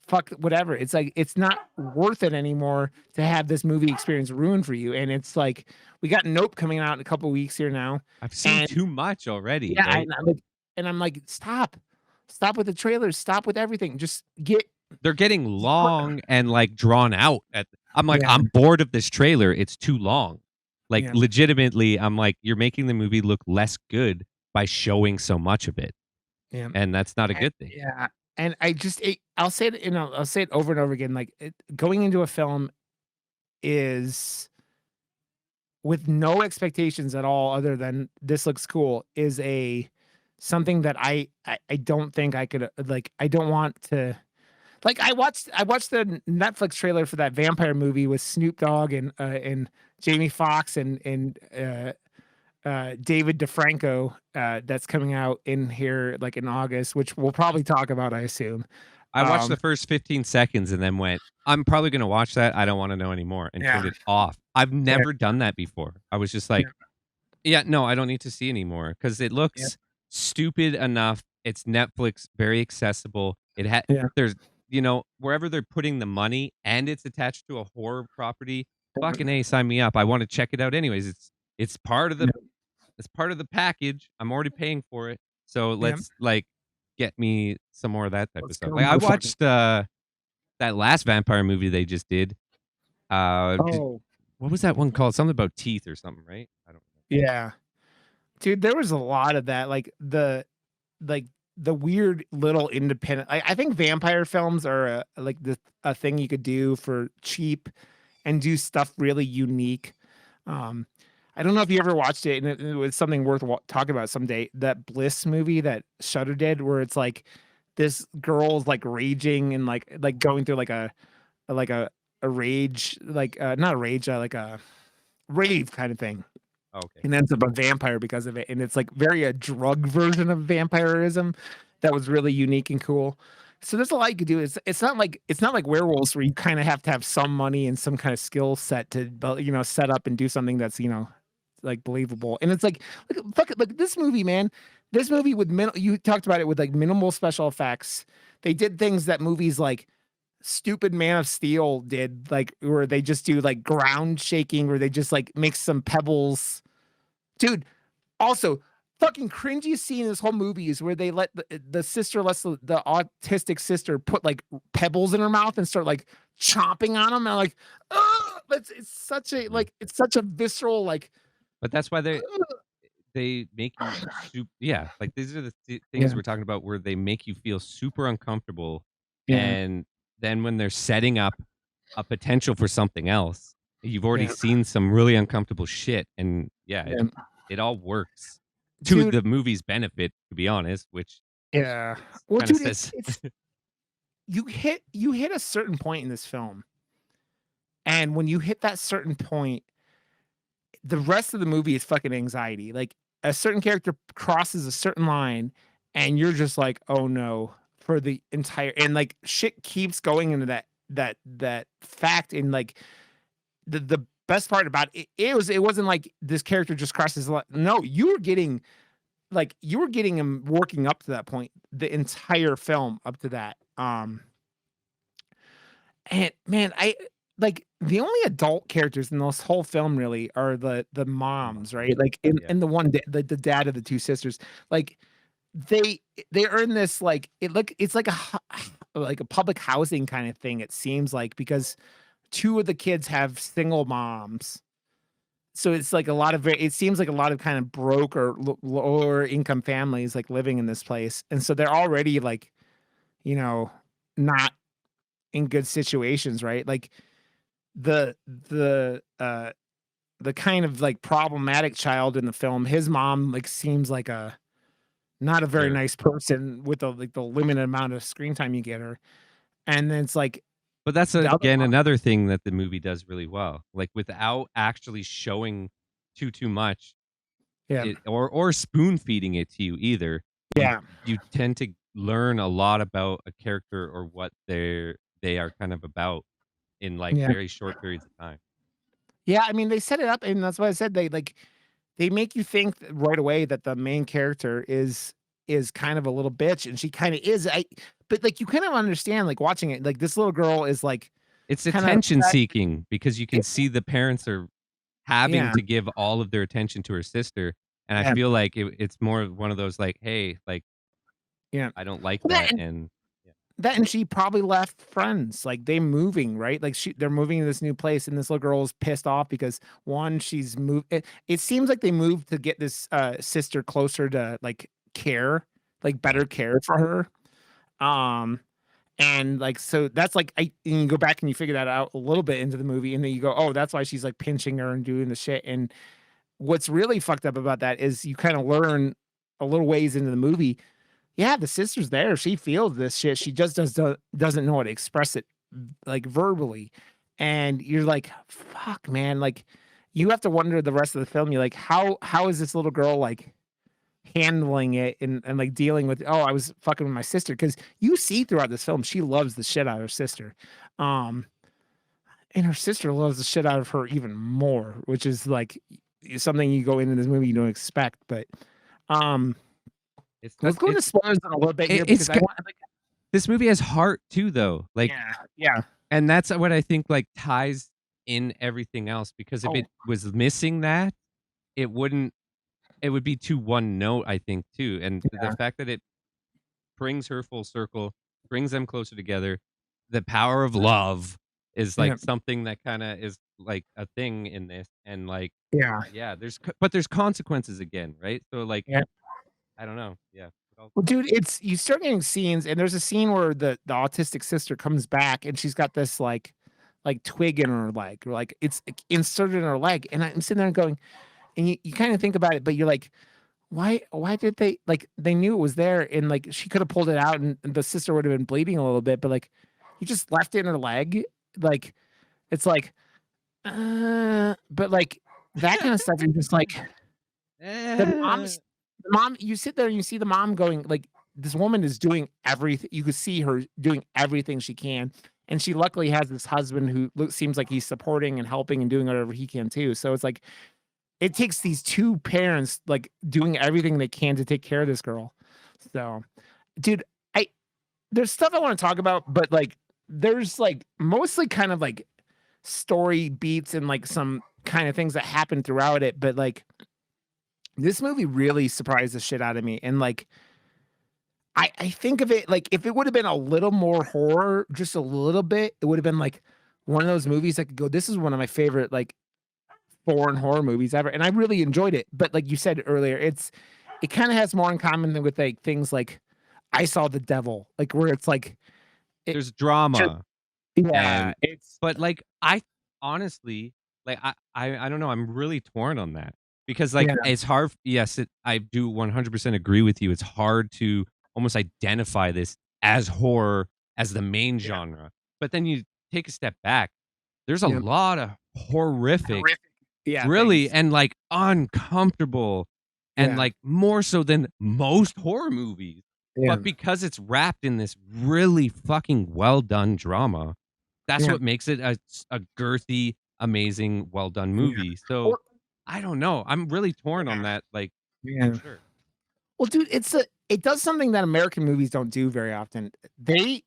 fuck whatever. It's like it's not worth it anymore to have this movie experience ruined for you. And it's like we got Nope coming out in a couple weeks here now. I've seen And too much already, yeah, right? I'm like, stop with the trailers, stop with everything. Just get They're getting long and like drawn out. I'm like, yeah, I'm bored of this trailer. It's too long. Like yeah, legitimately, I'm like, you're making the movie look less good by showing so much of it, yeah, and that's not a good thing. yeah. And I'll say it, I'll say it over and over again. Like going into a film is with no expectations at all, other than this looks cool, is a something that I don't think I could like. I don't want to. Like I watched the Netflix trailer for that vampire movie with Snoop Dogg and Jamie Foxx and David DeFranco that's coming out in here like in August, which we'll probably talk about, I assume. I watched the first 15 seconds and then went, I'm probably going to watch that. I don't want to know anymore, and Yeah, turned it off. I've yeah, never done that before. I was just like, yeah, yeah, no, I don't need to see anymore because it yeah, looks stupid enough. It's Netflix, very accessible. yeah, There's, wherever they're putting the money and it's attached to a horror property, fucking A, sign me up. I want to check it out anyways. It's part of the yeah, it's part of the package. I'm already paying for it. So yeah. let's like get me some more of that type of Let's stuff. go, Like I motherfucker. watched that last vampire movie they just did. Oh, What was that one called? Something about teeth or something, right? I don't know. yeah. Dude, there was a lot of that. Like the weird little independent I think vampire films are a thing you could do for cheap and do stuff really unique. Um, I don't know if you ever watched it, and it was something worth talking about someday. That Bliss movie that Shudder did, where it's like this girl's like raging and like going through like a rage not a rage like a rave kind of thing, Oh, okay. and ends up a vampire because of it. And it's like very a drug version of vampirism that was really unique and cool. So there's a lot you could do. It's not like werewolves where you kind of have to have some money and some kind of skill set to set up and do something that's like believable. And it's like fuck it, like this movie, man. This movie with you talked about it with like minimal special effects. They did things that movies like stupid Man of Steel did, like where they just do like ground shaking, where they just like make some pebbles. Dude, also, fucking cringy scene in this whole movie is where they let the sister lets the autistic sister put like pebbles in her mouth and start like chomping on them. And I'm like, ugh, it's such a Mhm. like it's such a visceral like But that's why ugh. they make you yeah, like these are the things Yeah, we're talking about where they make you feel super uncomfortable, yeah, and then when they're setting up a potential for something else, you've already yeah, seen some really uncomfortable shit, and yeah, it yeah. it all works to Dude, the movie's benefit, to be honest, which yeah. Well, kind of dude, says it's you hit a certain point in this film, and when you hit that certain point, the rest of the movie is fucking anxiety. Like a certain character crosses a certain line, and you're just like, oh no, for the entire and like shit keeps going into that fact. And like the best part about it wasn't like this character just crosses the line. No, you were getting him working up to that point the entire film up to that. And man, I like the only adult characters in this whole film really are the the moms, mom. right? Like Yeah. in the one the dad of the two sisters. Like they they earn this like it's like like a public housing kind of thing, it seems like, because 2 of the kids have single moms. So it's like a lot of it seems like a lot of kind of broke or lower income families like living in this place. And so they're already like, you know, not in good situations, right? Like the the uh the kind of like problematic child in the film, his mom like seems like a not a very Sure. nice person with the like the limited amount of screen time you get her. And then it's like But that's the other again mom, another thing that the movie does really well. Like without actually showing too much, yeah, it or spoon feeding it to you either. You yeah, you tend to learn a lot about a character or what they are kind of about in like yeah. very short periods of time. Yeah, I mean, they set it up, and that's why I said they make you think right away that the main character is kind of a little bitch, and she kind of is. But like you kind of understand, like watching it, like this little girl is like It's kind of attention seeking because you can it, see the parents are having yeah, to give all of their attention to her sister, and I yeah, feel like it's more of one of those like, "Hey, like, yeah. I don't like Well, that," and yeah. that and she probably left friends, like they moving, right? Like they're moving to this new place, and this little girl is pissed off because one, she's moved. It seems like they moved to get this sister closer to like care, like Yeah. better care for her. Um, And like, so that's like, and you go back and you figure that out a little bit into the movie, and then you go, oh, that's why she's like pinching her and doing the shit. And what's really fucked up about that is you kind of learn a little ways into the movie. Yeah, the sister's there. She feels this shit. She just doesn't know how to express it like verbally. And you're like, fuck, man. Like, you have to wonder the rest of the film. You're like, how is this little girl like handling it and like dealing with oh I was fucking with my sister because you see throughout this film she loves the shit out of her sister, um and her sister loves the shit out of her even more, which is like something you go into this movie you don't expect. But um It's let's go into spoilers in a little bit it, here it's because I want like this movie has heart too, though. Like, yeah, yeah, and that's what I think like ties in everything else because if oh it was missing that, it wouldn't. It would be too one note, I think, too. And the yeah, fact that it brings her full circle, brings them closer together. The power of love is yeah, like something that kind of is like a thing in this, and like, yeah, yeah, but there's consequences again, right? So like, yeah. I don't know, yeah. Well, dude, it's you start getting scenes, and there's a scene where the autistic sister comes back, and she's got this like twig in her leg, or like it's like, inserted in her leg, and I'm sitting there going, and you kind of think about it, but you're like, why did they like they knew it was there, and like she could have pulled it out, and the sister would have been bleeding a little bit, but like you just left it in her leg, like it's like, but like that kind of stuff, you're just like. Eh. The mom, you sit there and you see the mom going like this woman is doing everything. You could see her doing everything she can. And she luckily has this husband who seems like he's supporting and helping and doing whatever he can too. So it's like it takes these two parents like doing everything they can to take care of this girl. So, dude, I there's stuff I want to talk about, but like there's like mostly kind of like story beats and like some kind of things that happen throughout it, but like this movie really surprised the shit out of me, and, like, I think of it like, if it would've been a little more horror, just a little bit, it would've been, like, one of those movies I could go, "This is one of my favorite, like, foreign horror movies ever," and I really enjoyed it, but like you said earlier, it kinda has more in common than with, like, things like I Saw the Devil, like, where it's like, it There's just drama. yeah, And it's but, like, I honestly, like, I don't know, I'm really torn on that because, like, yeah, it's hard yes, I do 100% agree with you, it's hard to almost identify this as horror as the main yeah, genre, but then you take a step back, there's a yeah, lot of horrific, horrific yeah, really, things. and, like, uncomfortable, and, Yeah, like, more so than most horror movies, yeah, but because it's wrapped in this really fucking well done drama, that's yeah, what makes it a girthy, amazing, well done yeah. movie. So, Well I don't know. I'm really torn on yeah, that, like, for yeah. sure. Well, dude, it does something that American movies don't do very often. They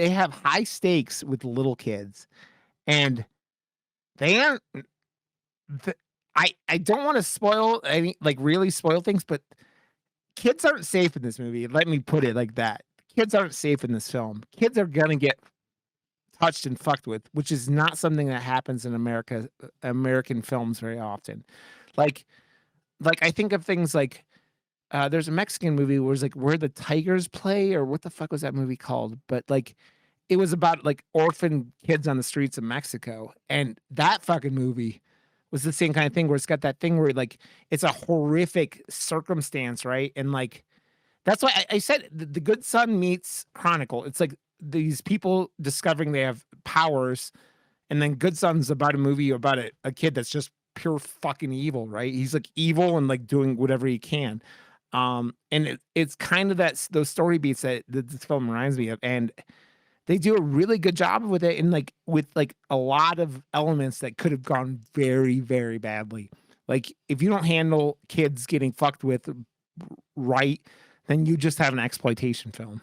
have high stakes with little kids, and they aren't. th- I don't want to spoil any like really spoil things, but kids aren't safe in this movie. Let me put it like that. Kids aren't safe in this film. Kids are gonna get touched and fucked with, which is not something that happens in American films very often. Like I think of things like there's a Mexican movie where it's like Where the Tigers Play, or what the fuck was that movie called? But like it was about like orphan kids on the streets of Mexico. And that fucking movie was the same kind of thing where it's got that thing where like it's a horrific circumstance, right? And like that's why I said the Good Son meets Chronicle. It's like these people discovering they have powers, and then Good Son's about a movie about a kid that's just pure fucking evil, right? He's like evil and like doing whatever he can. And it's kind of those story beats that this film reminds me of, and they do a really good job with it, and like with like a lot of elements that could have gone very, very badly. Like if you don't handle kids getting fucked with right, then you just have an exploitation film.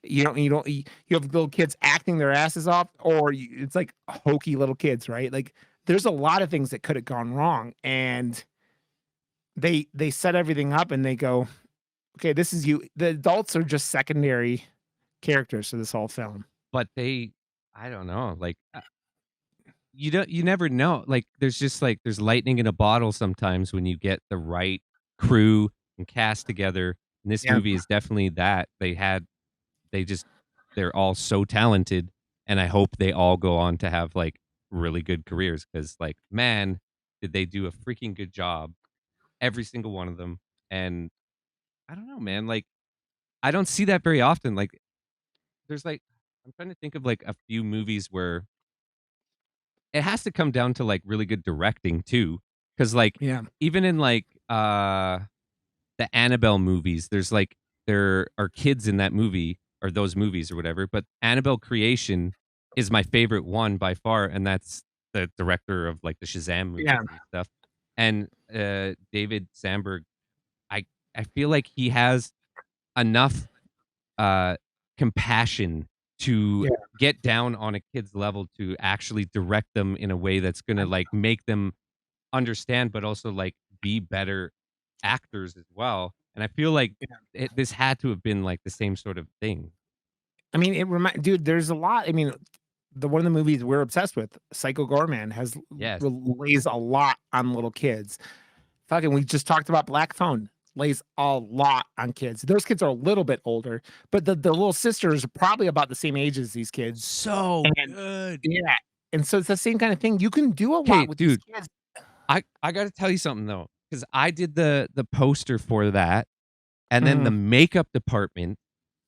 You have little kids acting their asses off, or it's like hokey little kids, right? Like there's a lot of things that could have gone wrong, and they set everything up and they go, okay, this is you. The adults are just secondary characters to this whole film. But I don't know, like you never know. Like there's just like there's lightning in a bottle sometimes when you get the right crew and cast together. And this Yeah. movie is definitely that. They just they're all so talented, and I hope they all go on to have like really good careers, because like man, did they do a freaking good job, every single one of them. And I don't know, man, like I don't see that very often. Like there's like I'm trying to think of like a few movies where it has to come down to like really good directing too, because like Yeah. even in like the Annabelle movies, there are kids in that movie or those movies or whatever, but Annabelle Creation is my favorite one by far, and that's the director of like the Shazam movies Yeah. and stuff. And David Sandberg, I I feel like he has enough uh compassion to Yeah. get down on a kid's level to actually direct them in a way that's gonna like make them understand, but also like be better actors as well. And I feel like Yeah. this had to have been like the same sort of thing. I mean, dude, there's a lot. I mean, the one of the movies we're obsessed with, Psycho Gorman, Yes. lays a lot on little kids. Fucking, we just talked about Black Phone, lays a lot on kids. Those kids are a little bit older, but the little sister is probably about the same age as these kids. So And good. yeah, and so it's the same kind of thing. You can do a Okay, lot with these dude. kids. I got to tell you something though, because I did the poster for that, and then the Mhm. makeup department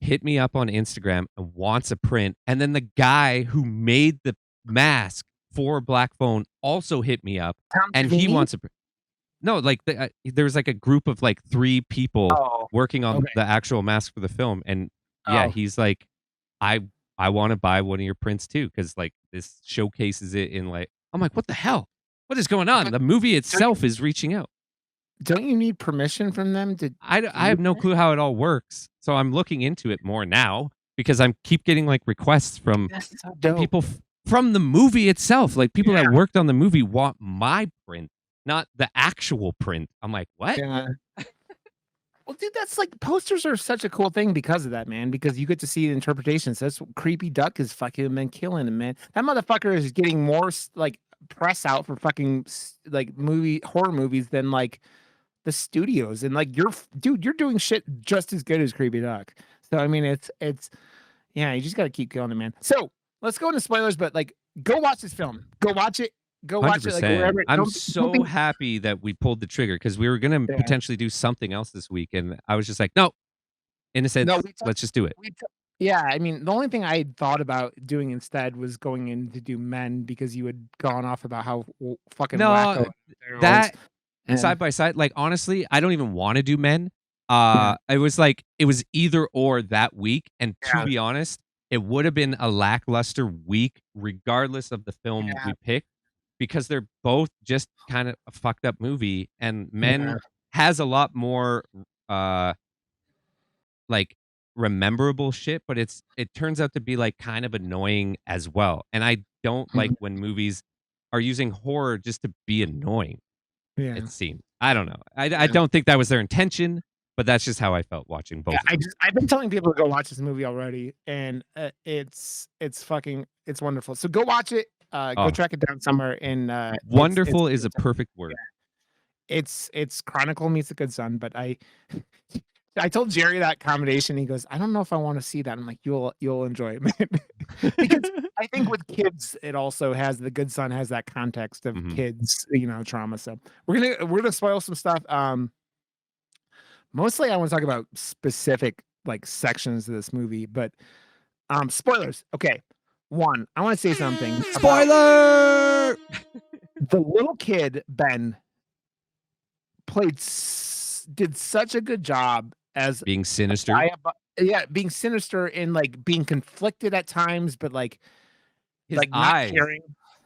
hit me up on Instagram and wants a print, and then the guy who made the mask for Black Phone also hit me up, Tom and he Savini? wants a print. No, like there was like a group of like 3 people Oh, working on okay. the actual mask for the film, and yeah, Oh, he's like, I I want to buy one of your prints too, because like this showcases it in like I'm like, what the hell? What is going on? but The movie don't you itself is reaching out. don't you need permission from them to I have use no it? clue how it all works, so I'm looking into it more now because I'm keep getting like requests from That's so dope. people from the movie itself. Like people Yeah, that worked on the movie want my print, not the actual print. I'm like, what? yeah. Well, dude, that's like posters are such a cool thing because of that, man. Because you get to see the interpretations. That's what Creepy Duck is fucking been killing him, man. That motherfucker is getting more like press out for fucking like horror movies than like the studios. And like dude, you're doing shit just as good as Creepy Duck. So I mean, it's yeah, you just got to keep going, man. So let's go into spoilers, but like, go watch this film. Go watch it. Go watch it. Like 100%. wherever. I'm Don't so think. happy that we pulled the trigger because we were gonna Yeah. potentially do something else this week, and I was just like, no, innocence, No, let's just do it. yeah, I mean, the only thing I had thought about doing instead was going in to do Men because you had gone off about how fucking wacko No, it was. that And side by side, like honestly, I don't even want to do men. yeah, It was like it was either or that week, and to yeah, be honest, it would have been a lackluster week regardless of the film yeah, we picked, because they're both just kind of a fucked up movie, and yeah, Men has a lot more uh like rememberable shit, but it turns out to be like kind of annoying as well. And I don't like mhm, when movies are using horror just to be annoying, yeah, it seems. I don't know. I yeah. don't think that was their intention, But that's just how I felt watching both Yeah, of them. I've been telling people to go watch this movie already, and it's wonderful. So go watch it. Go Oh, track it down somewhere. And it's wonderful is a perfect word. it's Chronicle meets the Good Son. But I told Jerry that combination. He goes, I don't know if I want to see that. I'm like, you'll enjoy it, man. Because I think with kids, it also has the Good Son has that context of Mhm. kids, trauma. So we're gonna spoil some stuff. Mostly I want to talk about specific like sections of this movie, but spoilers. Okay. One, I want to say something about Spoiler! the little kid Ben did such a good job as Being sinister. being sinister and like being conflicted at times, but like His not eyes. caring.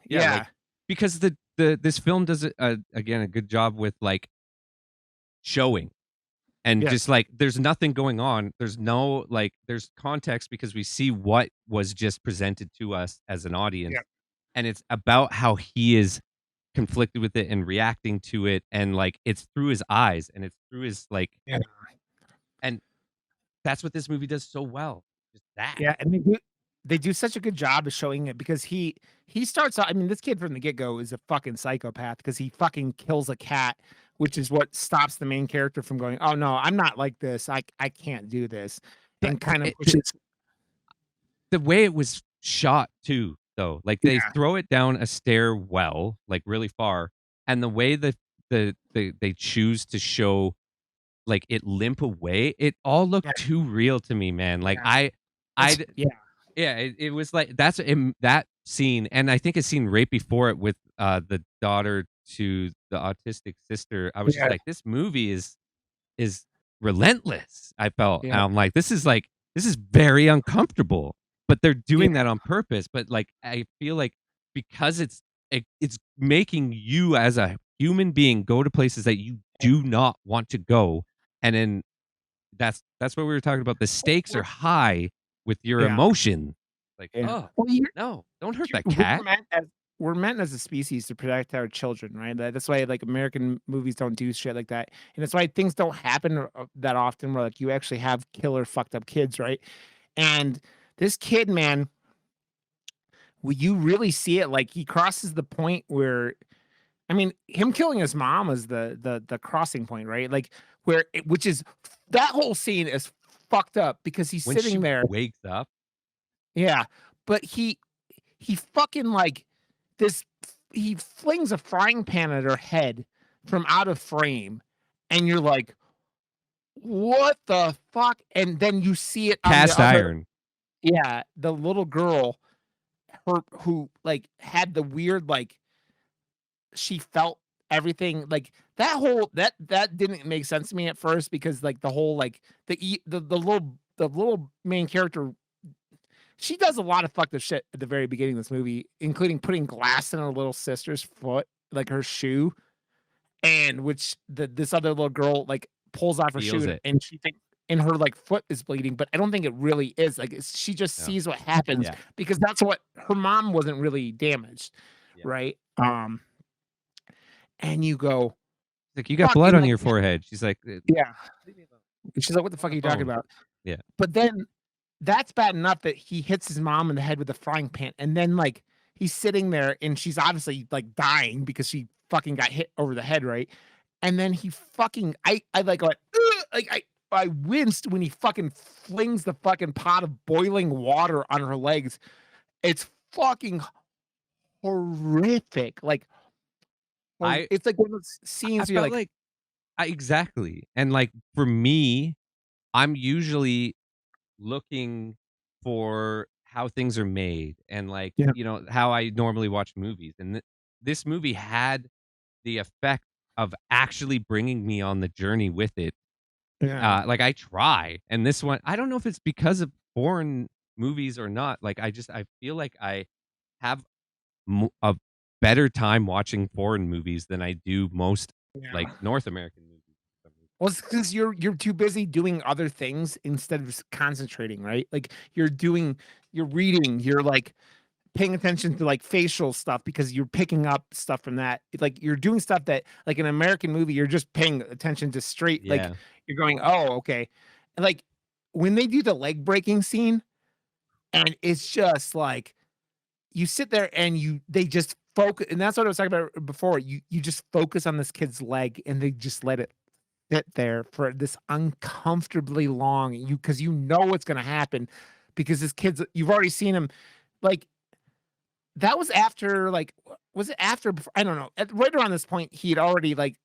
Yeah, Yeah. like because this film does again a good job with like showing and Yes. just like there's nothing going on. There's no like there's context because we see what was just presented to us as an audience, Yeah. and it's about how he is conflicted with it and reacting to it, and like it's through his eyes and it's through his like Yeah. and that's what this movie does so well. Just that. Yeah, and they do such a good job of showing it because he starts out. I mean, this kid from the get-go is a fucking psychopath because he fucking kills a cat, which is what stops the main character from going, "Oh no, I'm not like this. I can't do this," But and kind of it, pushes. the way it was shot too, though, like they Yeah, throw it down a stairwell, like really far, and the way that they choose to show like it limp away, it all yeah, looked too real to me, man. Like yeah. I, Yeah, yeah, it was like that's that scene, and I think a scene right before it with the daughter to the autistic sister. I was just yeah, like, this movie is relentless. I felt, yeah, and I'm like, this is very uncomfortable, but they're yeah, doing that on purpose. But like, I feel like because it's making you as a human being go to places that you do not want to go, and then that's what we were talking about. The stakes are high with your yeah, emotion. Like, yeah. oh Well, no, don't hurt that we're cat. meant as we're meant as a species to protect our children, right? That's why like American movies don't do shit like that, and that's why things don't happen that often. Where like you actually have killer fucked up kids, right? And this kid, man, you really see it. Like he crosses the point where, I mean, him killing his mom is the crossing point, right? Like which is that whole scene is fucked up because he's When she sitting there, wakes up, yeah, but he fucking like this. He flings a frying pan at her head from out of frame, and you're like, what the fuck? And then you see it on the cast other, iron. yeah, the little girl, her who like had the weird like she felt everything like that didn't make sense to me at first because like the whole like the little main character, she does a lot of fucked up shit at the very beginning of this movie, including putting glass in her little sister's foot, like her shoe, and which this other little girl like pulls off her shoe Feels it. and she thinks and her like foot is bleeding, but I don't think it really is. Like she just No. sees what happens Yeah. because that's what her mom wasn't really damaged, Yeah. right? And you go, Like, you got fuck, blood and on like your forehead. She's like, yeah. leave me alone. And she's like, what the I'm fuck on are the you talking phone. about? Yeah. But then that's bad enough that he hits his mom in the head with a frying pan, and then like he's sitting there and she's obviously like dying because she fucking got hit over the head, right? And then he fucking I like went, "Ugh," like I winced when he fucking flings the fucking pot of boiling water on her legs. It's fucking horrific. Like I it's like one of those I scenes where you're felt like, like exactly. And like for me, I'm usually looking for how things are made and like, yeah, how I normally watch movies. And this movie had the effect of actually bringing me on the journey with it. yeah, Like I try, and this one, I don't know if it's because of foreign movies or not. Like I feel like I have a better time watching foreign movies than I do most like yeah. North American movies. Well, it's because you're too busy doing other things instead of concentrating, right? Like you're reading, you're like paying attention to like facial stuff because you're picking up stuff from that. Like you're doing stuff that like an American movie, you're just paying attention to straight. Like Yeah. you're going, oh, okay. And like when they do the leg breaking scene, and it's just like you sit there and they just focus, and that's what I was talking about before. You just focus on this kid's leg and they just let it sit there for this uncomfortably long. Because you know what's gonna happen because this kid's you've already seen him like that was after like was it after before, I don't know. Right around this point, he had already like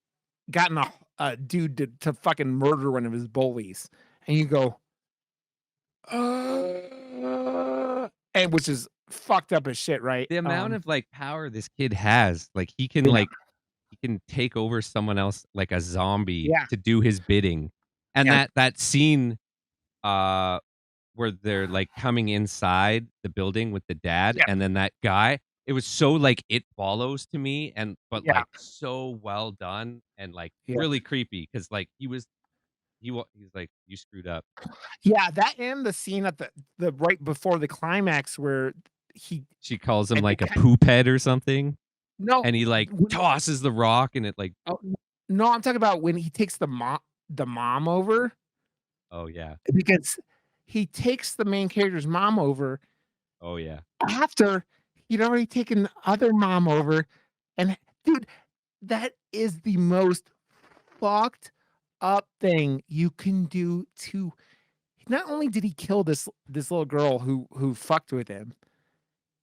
gotten a dude to fucking murder one of his bullies. And you go, and which is fucked up as shit, right? The amount of like power this kid has, like Yeah, he can take over someone else like a zombie yeah, to do his bidding. And yeah, that scene uh where they're like coming inside the building with the dad yeah, and then that guy, it was so like It Follows to me, and but yeah, like so well done and like yeah. really creepy because like he's like, you screwed up. Yeah, that and the scene at the right before the climax where he She calls him and like it a kind poop head or something, no, and he like when tosses the rock and it like, oh, no, I'm talking about when he takes the mom over, oh yeah, because he takes the main character's mom over oh yeah. after he'd already taken the other mom over, and dude, that is the most fucked up thing you can do to not only did he kill this little girl who fucked with him,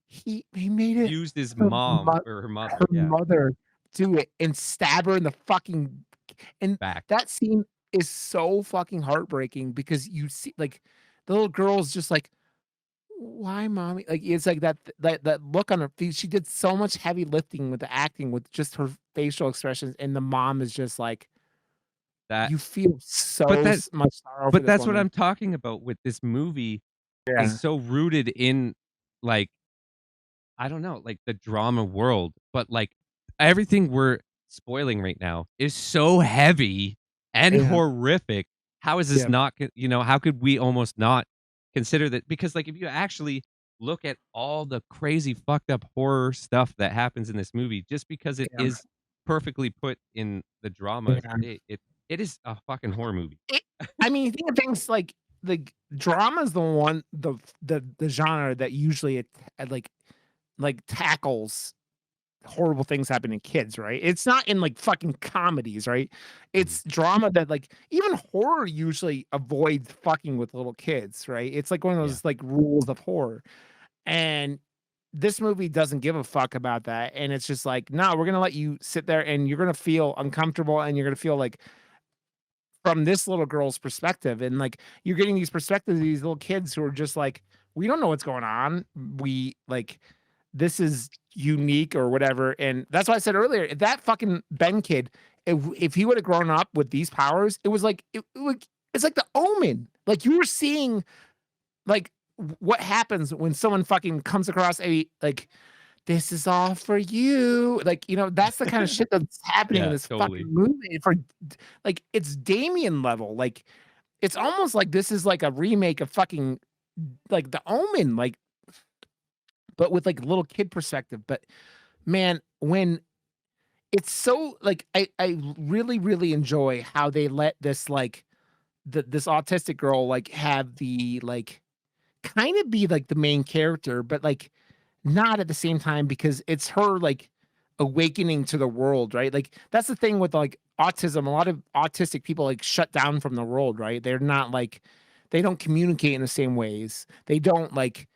he made it Used his her mom or her mother, her yeah, mother do it and stab her in the fucking and back. that scene is so fucking heartbreaking because you see, like, the little girl's just like, "Why, mommy?" Like, it's like that look on her face. She did so much heavy lifting with the acting, with just her facial expressions, and the mom is just like, That you feel but so that much sorrow for but this that's what woman. I'm talking about with this movie is Yeah. so rooted in like, I don't know, like the drama world, but like everything we're spoiling right now is so heavy and Yeah. horrific. How is this Yeah. not, how could we almost not consider that? Because like if you actually look at all the crazy fucked up horror stuff that happens in this movie, just because it Yeah. is perfectly put in the dramas, Yeah. it is a fucking horror movie. It I mean, think of things like the drama's the one the genre that usually like tackles horrible things happening to kids, right? It's not in like fucking comedies, right? Mhm. It's drama that like even horror usually avoids fucking with little kids, right? It's like one of Yeah. those like rules of horror. And this movie doesn't give a fuck about that. And it's just like, no, we're gonna let you sit there and you're gonna feel uncomfortable and you're gonna feel like from this little girl's perspective, and like you're getting these perspectives of these little kids who are just like, we don't know what's going on. We like this is unique or whatever. And that's why I said earlier, if that fucking Ben kid, if he would have grown up with these powers, it was like it's like the omen. Like you were seeing like what happens when someone fucking comes across a like this is all for you. Like, that's the kind of shit that's happening in Yeah, this fucking totally. movie for like it's Damien level. Like it's almost like this is like a remake of fucking like The Omen, like but with like little kid perspective. But man, when it's so like I really, really enjoy how they let this like this autistic girl like have the like kind of be like the main character, but like not at the same time because it's her like awakening to the world, right? Like that's the thing with like autism. A lot of autistic people like shut down from the world, right? They're not like they don't communicate in the same ways. They don't like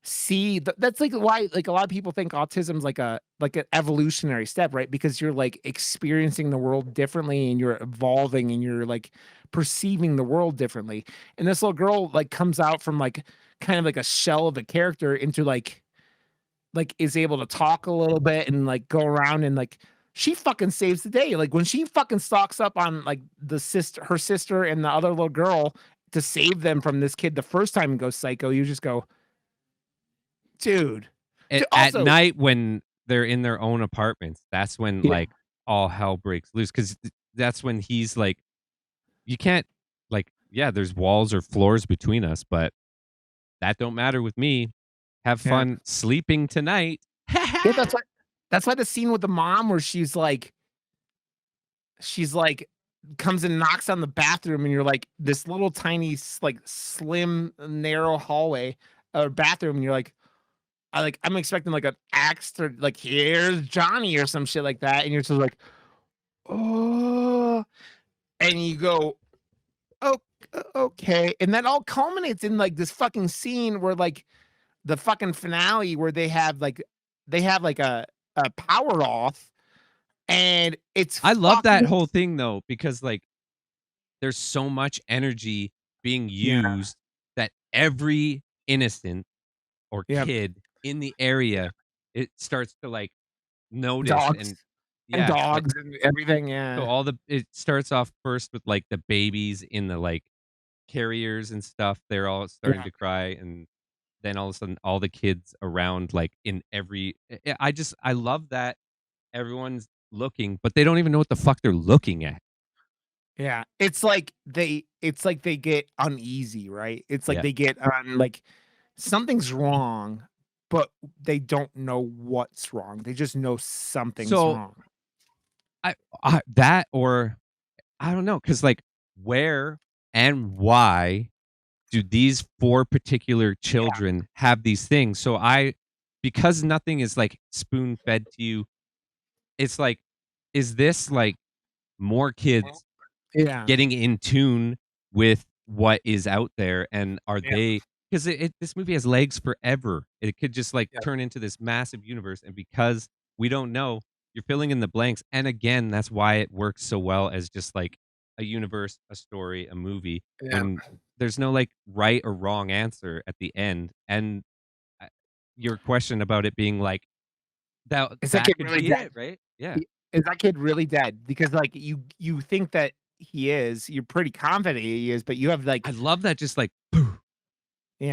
see that's like why like a lot of people think autism's like an evolutionary step, right? Because you're like experiencing the world differently and you're evolving and you're like perceiving the world differently. And this little girl like comes out from like kind of like a shell of a character into like is able to talk a little bit and like go around and like she fucking saves the day. Like when she fucking stalks up on like her sister and the other little girl to save them from this kid the first time and goes psycho, you just go, dude. At Also, night when they're in their own apartments, that's when yeah, like all hell breaks loose because that's when he's like, you can't like, yeah, there's walls or floors between us, but that don't matter with me. Have Yeah. fun sleeping tonight. Yeah, that's why the scene with the mom where she's like comes and knocks on the bathroom and you're like this little tiny like slim narrow hallway or bathroom and you're like I'm expecting like an axe or like here's Johnny or some shit like that and you're just like oh and you go oh okay and that all culminates in like this fucking scene where like the fucking finale where they have like a power off and it's I love that fucking whole thing though, because like there's so much energy being yeah used that every innocent or yeah kid in the area, it starts to like notice. dogs And and yeah, like, dogs and everything so yeah it starts off first with like the babies in the like carriers and stuff. They're all starting yeah to cry, and then all of a sudden all the kids around, like in every I love that everyone's looking, but they don't even know what the fuck they're looking at. yeah it's like they get uneasy right it's like Yeah. they get on like something's wrong but they don't know what's wrong they just know something's So wrong I that, or I don't know, because like where and why do these four particular yeah children have these things? So because nothing is like spoon fed to you, it's like, is this like more kids yeah getting in tune with what is out there, and are yeah they, because this movie has legs forever. It could just like yeah turn into this massive universe, and because we don't know, you're filling in the blanks. And again, that's why it works so well as just like a universe, a story, a movie, yeah when there's no like right or wrong answer at the end. And uh, your question about it being like that is that that kid could really be dead it, right? Yeah. Is that kid really dead? Because, like, you think that he is, you're pretty confident he is, but you have, I like love that, just like poof,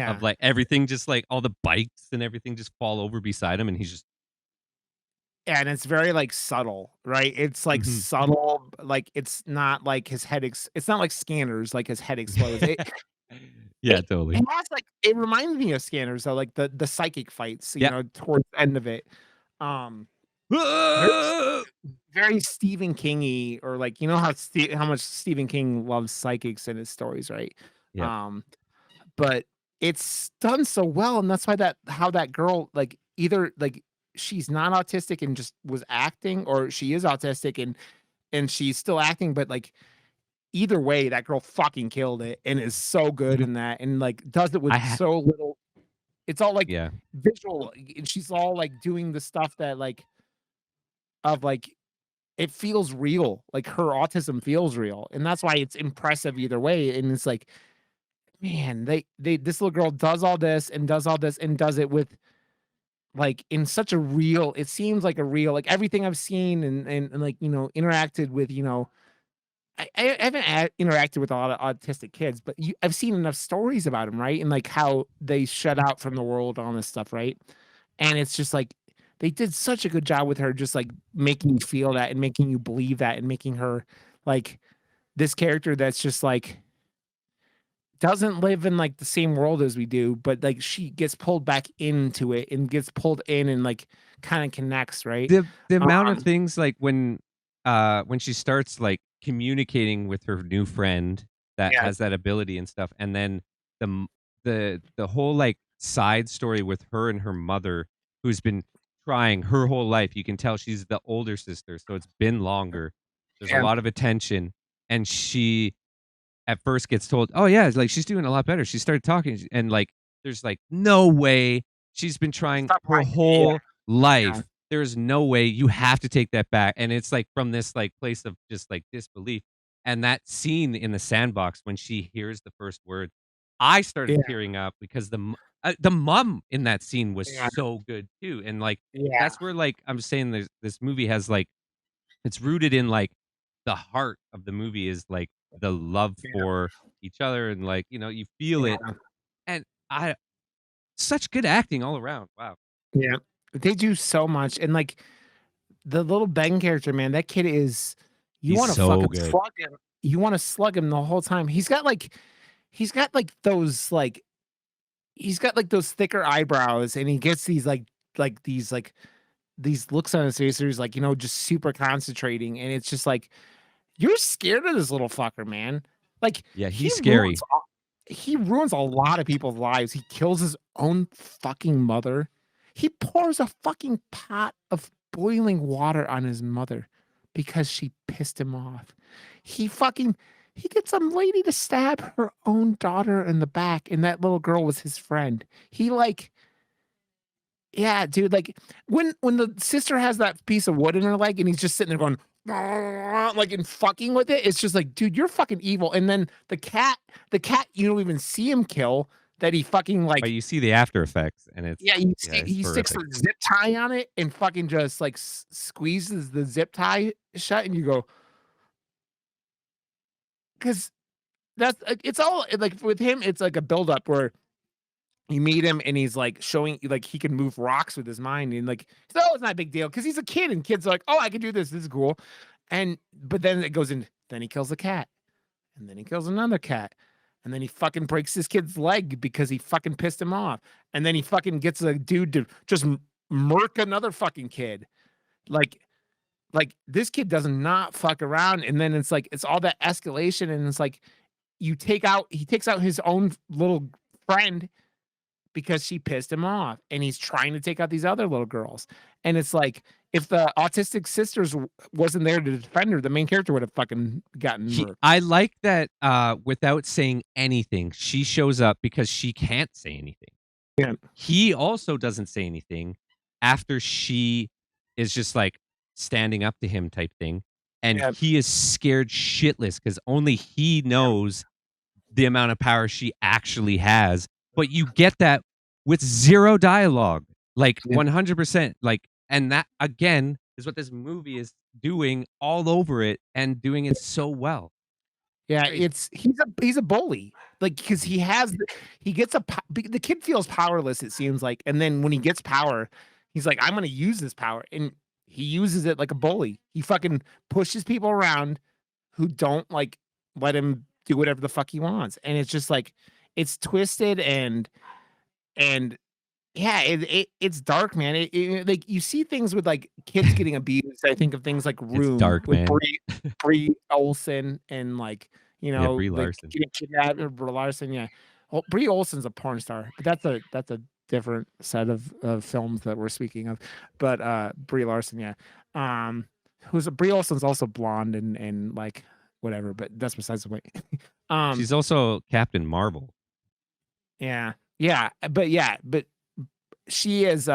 of yeah, like everything, just like all the bikes and everything just fall over beside him, and he's just and it's very, like, subtle, right? It's, like, mhm. subtle, like, it's not like his head it's not like Scanners, like, his head explodes. Yeah, It totally. has, like it reminds me of Scanners, though, like, the psychic fights, Yeah. towards the end of it. Um, very very Stephen King-y or, like, how much Stephen King loves psychics in his stories, right? Yep. Um but it's done so well, and that's why that how that girl, like, either, like, she's not autistic and just was acting, or she is autistic and she's still acting, but, like, either way, that girl fucking killed it and is so good Mhm. in that and, like, does it I with ha so little it's all, like, Yeah. visual, and she's all, like, doing the stuff that, like of, like it feels real, like, her autism feels real, and that's why it's impressive either way, and it's like, man, they this little girl does all this and does all this and does it with like in such a real it seems like a real like everything I've seen and like, interacted with, I haven't interacted with a lot of autistic kids, but I've seen enough stories about them, right? And like how they shut out from the world, all this stuff, right? And it's just like they did such a good job with her, just like making you feel that and making you believe that and making her like this character that's just like doesn't live in, like, the same world as we do, but, like, she gets pulled back into it and gets pulled in and, like, kinda connects, right? The amount of Um things, like, when she starts, like, communicating with her new friend that Yeah, has that ability and stuff, and then the m the whole, like, side story with her and her mother, who's been trying her whole life. You can tell she's the older sister, so it's been longer. There's a yeah, lot of attention, and she at first gets told, "Oh, yeah, like, she's doing a lot better. She started talking," and, like, there's, like, no way. She's been trying stop her lying to me, whole yeah, life. There's no way. You have to take that back, and it's, like, from this, like, place of just, like, disbelief, and that scene in the sandbox when she hears the first word, I started yeah, tearing up because the mom in that scene was yeah, so good too, and, like, yeah, that's where, like, I'm saying this movie has, like, it's rooted in, like, the heart of the movie is, like, the love yeah, for each other, and, like, you feel it, yeah, and I such good acting all around. Wow. yeah. They do so much, and, like, the little Ben character, man, that kid is you He's wanna so fucking good. slug him. You wanna slug him the whole time. He's got, like those, like he's got like those thicker eyebrows, and he gets these looks on his face where he's like, just super concentrating, and it's just like you're scared of this little fucker, man. Like Yeah, he he's ruins scary. he ruins a lot of people's lives. He kills his own fucking mother. He pours a fucking pot of boiling water on his mother because she pissed him off. He fucking he gets some lady to stab her own daughter in the back, and that little girl was his friend. He like yeah, dude, like when the sister has that piece of wood in her leg and he's just sitting there going like and fucking with it, it's just like, dude, you're fucking evil. And then the cat, you don't even see him kill. That he fucking But like, you see the after effects, and it's yeah, yeah, it's he sticks horrific. the zip tie on it and fucking just like squeezes the zip tie shut, and you go, because that's it's all like with him, it's like a buildup where you meet him and he's like showing like he can move rocks with his mind and like oh it's not a big deal because he's a kid and kids are like oh I can do this is cool and but then it goes in then he kills a cat and then he kills another cat and then he fucking breaks this kid's leg because he fucking pissed him off and then he fucking gets a dude to just murk another fucking kid like this kid does not fuck around and then it's like it's all that escalation and it's like he takes out his own little friend because she pissed him off and he's trying to take out these other little girls. And it's like if the autistic sisters wasn't there to defend her, the main character would have fucking gotten murked. I like that without saying anything, she shows up because she can't say anything. Yeah. He also doesn't say anything after she is just like standing up to him type thing. And Yeah. he is scared shitless because only he knows the amount of power she actually has. But you get that with zero dialogue, like Yeah. 100%. Like, and that again is what this movie is doing all over it and doing it so well. Yeah, Crazy. it's he's a bully. Like because he gets the kid feels powerless it seems like and then when he gets power, he's like I'm going to use this power and he uses it like a bully. He fucking pushes people around who don't like let him do whatever the fuck he wants. And it's just like it's twisted and yeah, it's dark, man. Like you see things with like kids getting abused. I think of things like It's Room dark, with man. Brie Olson and like Yeah, Brie like Larson. getting kidnapped or Brie Larson. Yeah, well, Brie Olson's a porn star, but that's a different set of films that we're speaking of. But Brie Larson, yeah, Brie Olson's also blonde and like whatever, but that's besides the point. She's also Captain Marvel. Yeah, but she is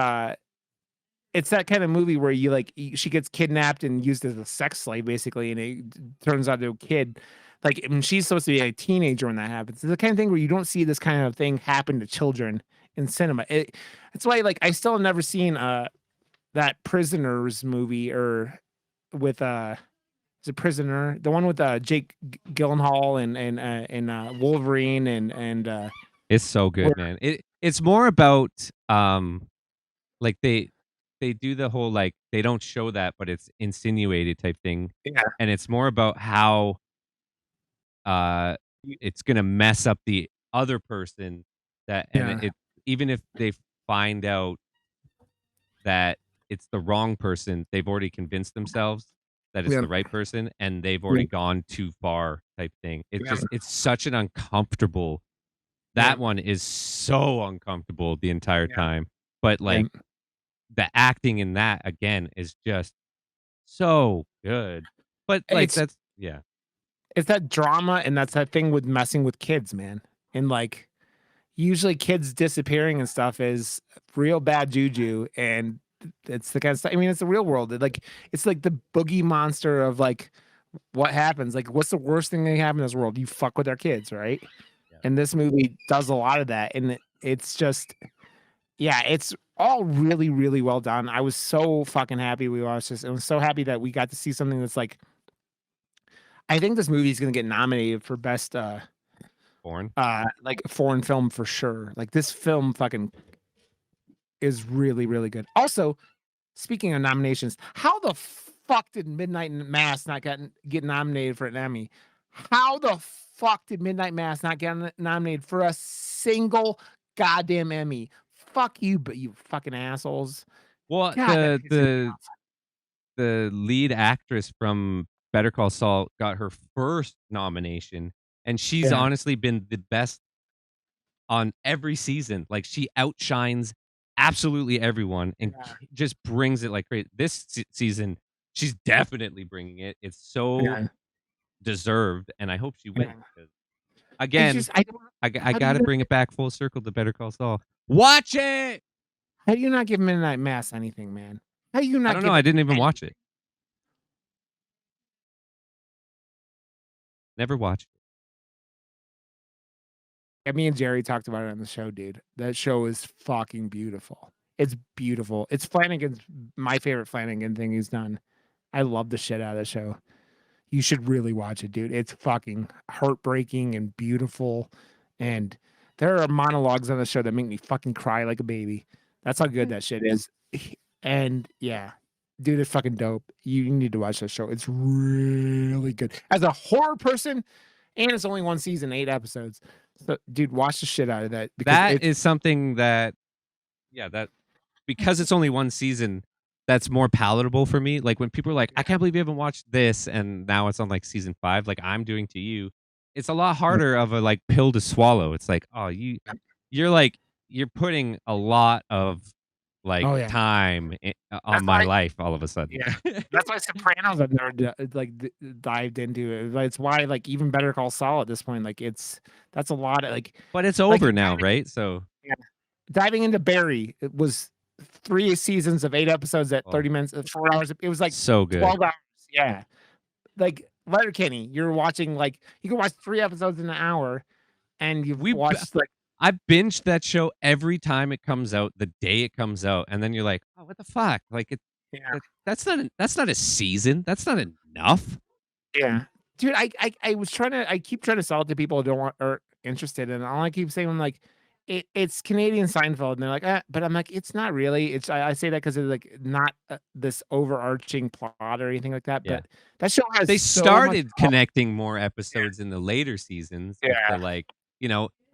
it's that kind of movie where you like she gets kidnapped and used as a sex slave basically and it turns out to a kid like I mean, she's supposed to be a teenager when that happens. It's the kind of thing where you don't see this kind of thing happen to children in cinema. It's why like I still have never seen that Prisoners movie or with is it Prisoner the one with Jake Gyllenhaal and Wolverine and It's so good, where, man. It's more about like they do the whole like they don't show that, but it's insinuated type thing. yeah And it's more about how uh it's gonna mess up the other person that and yeah even if they find out that it's the wrong person, they've already convinced themselves that it's yeah the right person and they've yeah already gone too far type thing. It's yeah just it's such an uncomfortable yeah that one is so uncomfortable the entire yeah time. But yeah. like the acting in that again is just so good. But like It's that's yeah. it's that drama and that's that thing with messing with kids, man. And like usually kids disappearing and stuff is real bad juju and it's the kind of stuff I mean it's the real world. It's like the boogie monster of like what happens. Like what's the worst thing that can happen in this world? You fuck with our kids, right? Yeah. And this movie does a lot of that and it's just yeah, it's all really, really well done. I was so fucking happy we watched this. I was so happy that we got to see something that's like I think this movie is gonna get nominated for best Born. like foreign film for sure. Like this film fucking is really, really good. Also, speaking of nominations, how the fuck did Midnight Mass not get nominated for an Emmy? How the fuck did Midnight Mass not get nominated for a single goddamn Emmy. Fuck you, but you fucking assholes. Well, God, that pisses me off. the lead actress from Better Call Saul got her first nomination, and she's Yeah. honestly been the best on every season. Like, she outshines absolutely everyone and Yeah. just brings it like crazy. This season, she's definitely bringing it. It's so Yeah. deserved, and I hope she Yeah. wins. 'Cause, again, I don't. I How do you got to bring it back full circle to Better Call Saul. Watch it. how do you not give Midnight Mass anything, man? How do you I not don't know. give I it didn't even anything? watch it. Never watched it. Yeah, me and Jerry talked about it on the show, dude. That show is fucking beautiful. It's beautiful. It's Flanagan's my favorite Flanagan thing he's done. I love the shit out of the show. You should really watch it, dude. It's fucking heartbreaking and beautiful. And there are monologues on the show that make me fucking cry like a baby. That's how good that shit is. And yeah, dude, it's fucking dope. You need to watch that show. It's really good. As a horror person, and it's only one season, 8 episodes. So, dude, watch the shit out of that because That it's is something that, yeah, that because it's only one season, that's more palatable for me. Like when people are like, "I can't believe you haven't watched this," and now it's on like season 5, like I'm doing to you. It's a lot harder of a like pill to swallow. It's like, oh, you're like you're putting a lot of like oh yeah. time on That's my why life all of a sudden. yeah. That's why Sopranos I've never dived into it. That's why like even Better Call Saul at this point, like that's a lot of But it's like over now, right? So, yeah, diving into Barry. It was 3 seasons of 8 episodes at oh, 30 minutes, 4 hours. It was like so good. 12 hours. Yeah. Like Letterkenny, you're watching like you can watch 3 episodes in an hour and you've We watched like I binged that show every time it comes out, the day it comes out, and then you're like, "Oh, what the fuck?" Like yeah. that's not a season. That's not enough. Yeah. Dude, I was trying to I keep trying to sell it to people who don't want or interested in it. All I keep saying, I'm like, it's Canadian Seinfeld, and they're like, but I'm like, it's not really. I say that because it's like not this overarching plot or anything like that. Yeah. But that show has They so much. started connecting more episodes in the later seasons with the Yeah, like,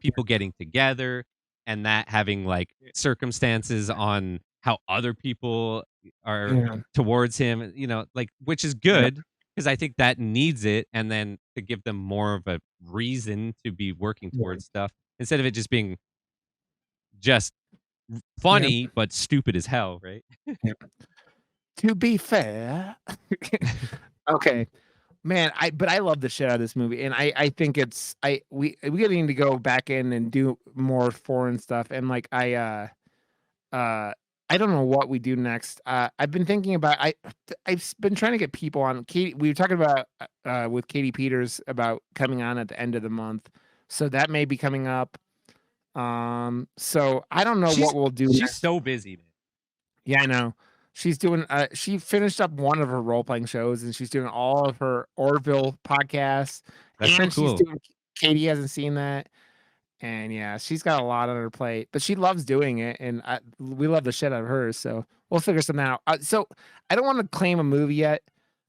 people getting together and that having like circumstances on how other people are yeah, towards him, like which is yeah, good because I think that needs it and then to give them more of a reason to be working yeah, towards stuff instead of it just being just yeah, funny but stupid as hell, right? yeah. To be fair, okay. Man, I love the shit out of this movie, and I think it's we need to go back in and do more foreign stuff, and like uh, I don't know what we do next. I've been thinking about I've been trying to get people on. Katie, we were talking about with Katie Peters about coming on at the end of the month, so that may be coming up. So I don't know She's what we'll do she's next. so busy, man. Yeah, I know. She's doing she finished up one of her role-playing shows and she's doing all of her Orville podcasts That's so and she's cool. doing Katie hasn't seen that. And yeah, she's got a lot on her plate, but she loves doing it and we love the shit out of her, so we'll figure something out. So I don't want to claim a movie yet.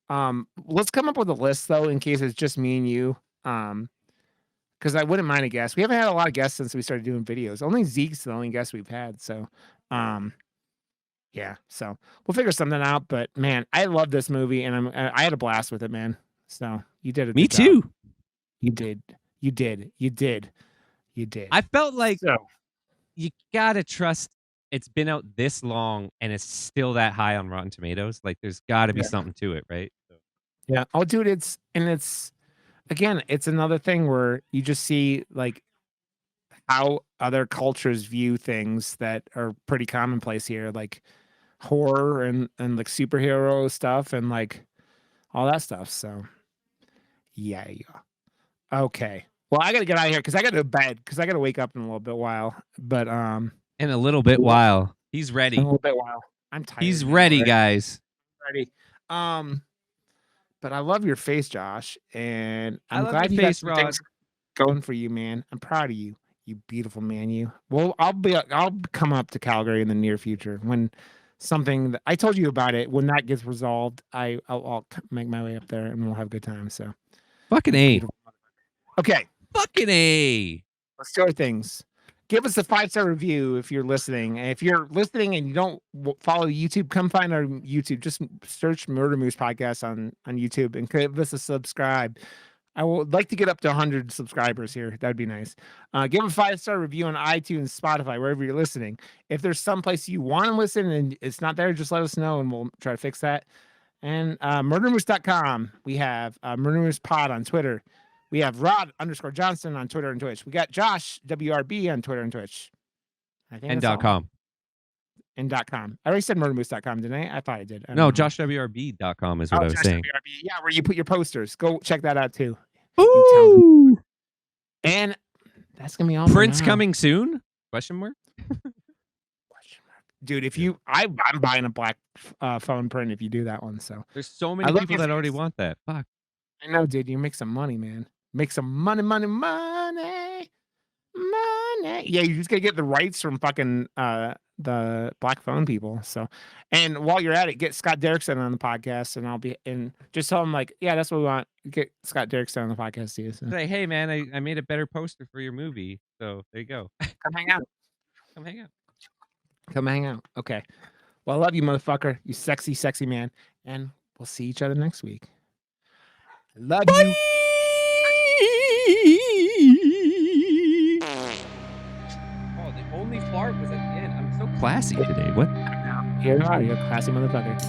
Let's come up with a list though in case it's just me and you. Because I wouldn't mind a guest. We haven't had a lot of guests since we started doing videos. Only Zeke's the only guest we've had, so yeah, so we'll figure something out, but man, I love this movie and I had a blast with it, man. So you did a Me good job. too. You did. You did. You did. You did. I felt like So you gotta trust it's been out this long and it's still that high on Rotten Tomatoes. Like there's gotta be yeah. something to it, right? So, Yeah. Oh, dude, it's again, it's another thing where you just see like how other cultures view things that are pretty commonplace here, like horror and like superhero stuff and like all that stuff. So yeah. Okay. Well, I gotta get out of here because I gotta go to bed because I gotta wake up in a little bit while. But in a little bit we'll- while. He's in a ready. little bit while. I'm tired. He's now ready, already. guys. Ready. But I love your face, Josh, and I I'm love your glad you got face, some Rod. things going for you, man. I'm proud of you. You beautiful man, you. Well, I'll come up to Calgary in the near future when something that I told you about it when that gets resolved. I'll make my way up there and we'll have a good time. So Fucking A. beautiful. Okay, Fucking A. let's do our things. give us a 5-star review if you're listening. And if you're listening and you don't follow YouTube, come find our YouTube. Just search Murder Moose Podcast on YouTube and give us a subscribe. I would like to get up to 100 subscribers here. That'd be nice. Give a 5-star review on iTunes, Spotify, wherever you're listening. If there's some place you want to listen and it's not there, just let us know and we'll try to fix that. And murdermoose.com. We have Murder Moose Pod on Twitter. We have Rod_Johnson on Twitter and Twitch. We got Josh WRB on Twitter and Twitch. I think And that's .com. And .com. I already said murdermoose.com, didn't I? I thought I did. No, joshwrb.com is what I was saying. WRB. Yeah, where you put your posters. Go check that out too. Ooh. And that's gonna be all. Prince coming soon? Question mark. Dude, if you, I'm buying a black phone print if you do that one. So there's so many people that already want that. Fuck. I know, dude. You make some money, man. Make some money. Yeah, you just gotta get the rights from fucking the black phone people. So, and while you're at it, get Scott Derrickson on the podcast, and I'll be and just tell him like, yeah, that's what we want. Get Scott Derrickson on the podcast too. So. Say, hey man, I made a better poster for your movie. So there you go. Come hang out. Come hang out. Come hang out. Okay. Well, I love you, motherfucker. You sexy, sexy man. And we'll see each other next week. I love you. Oh, the only fart was at the end. I'm so classy today. What? You're a classy motherfucker.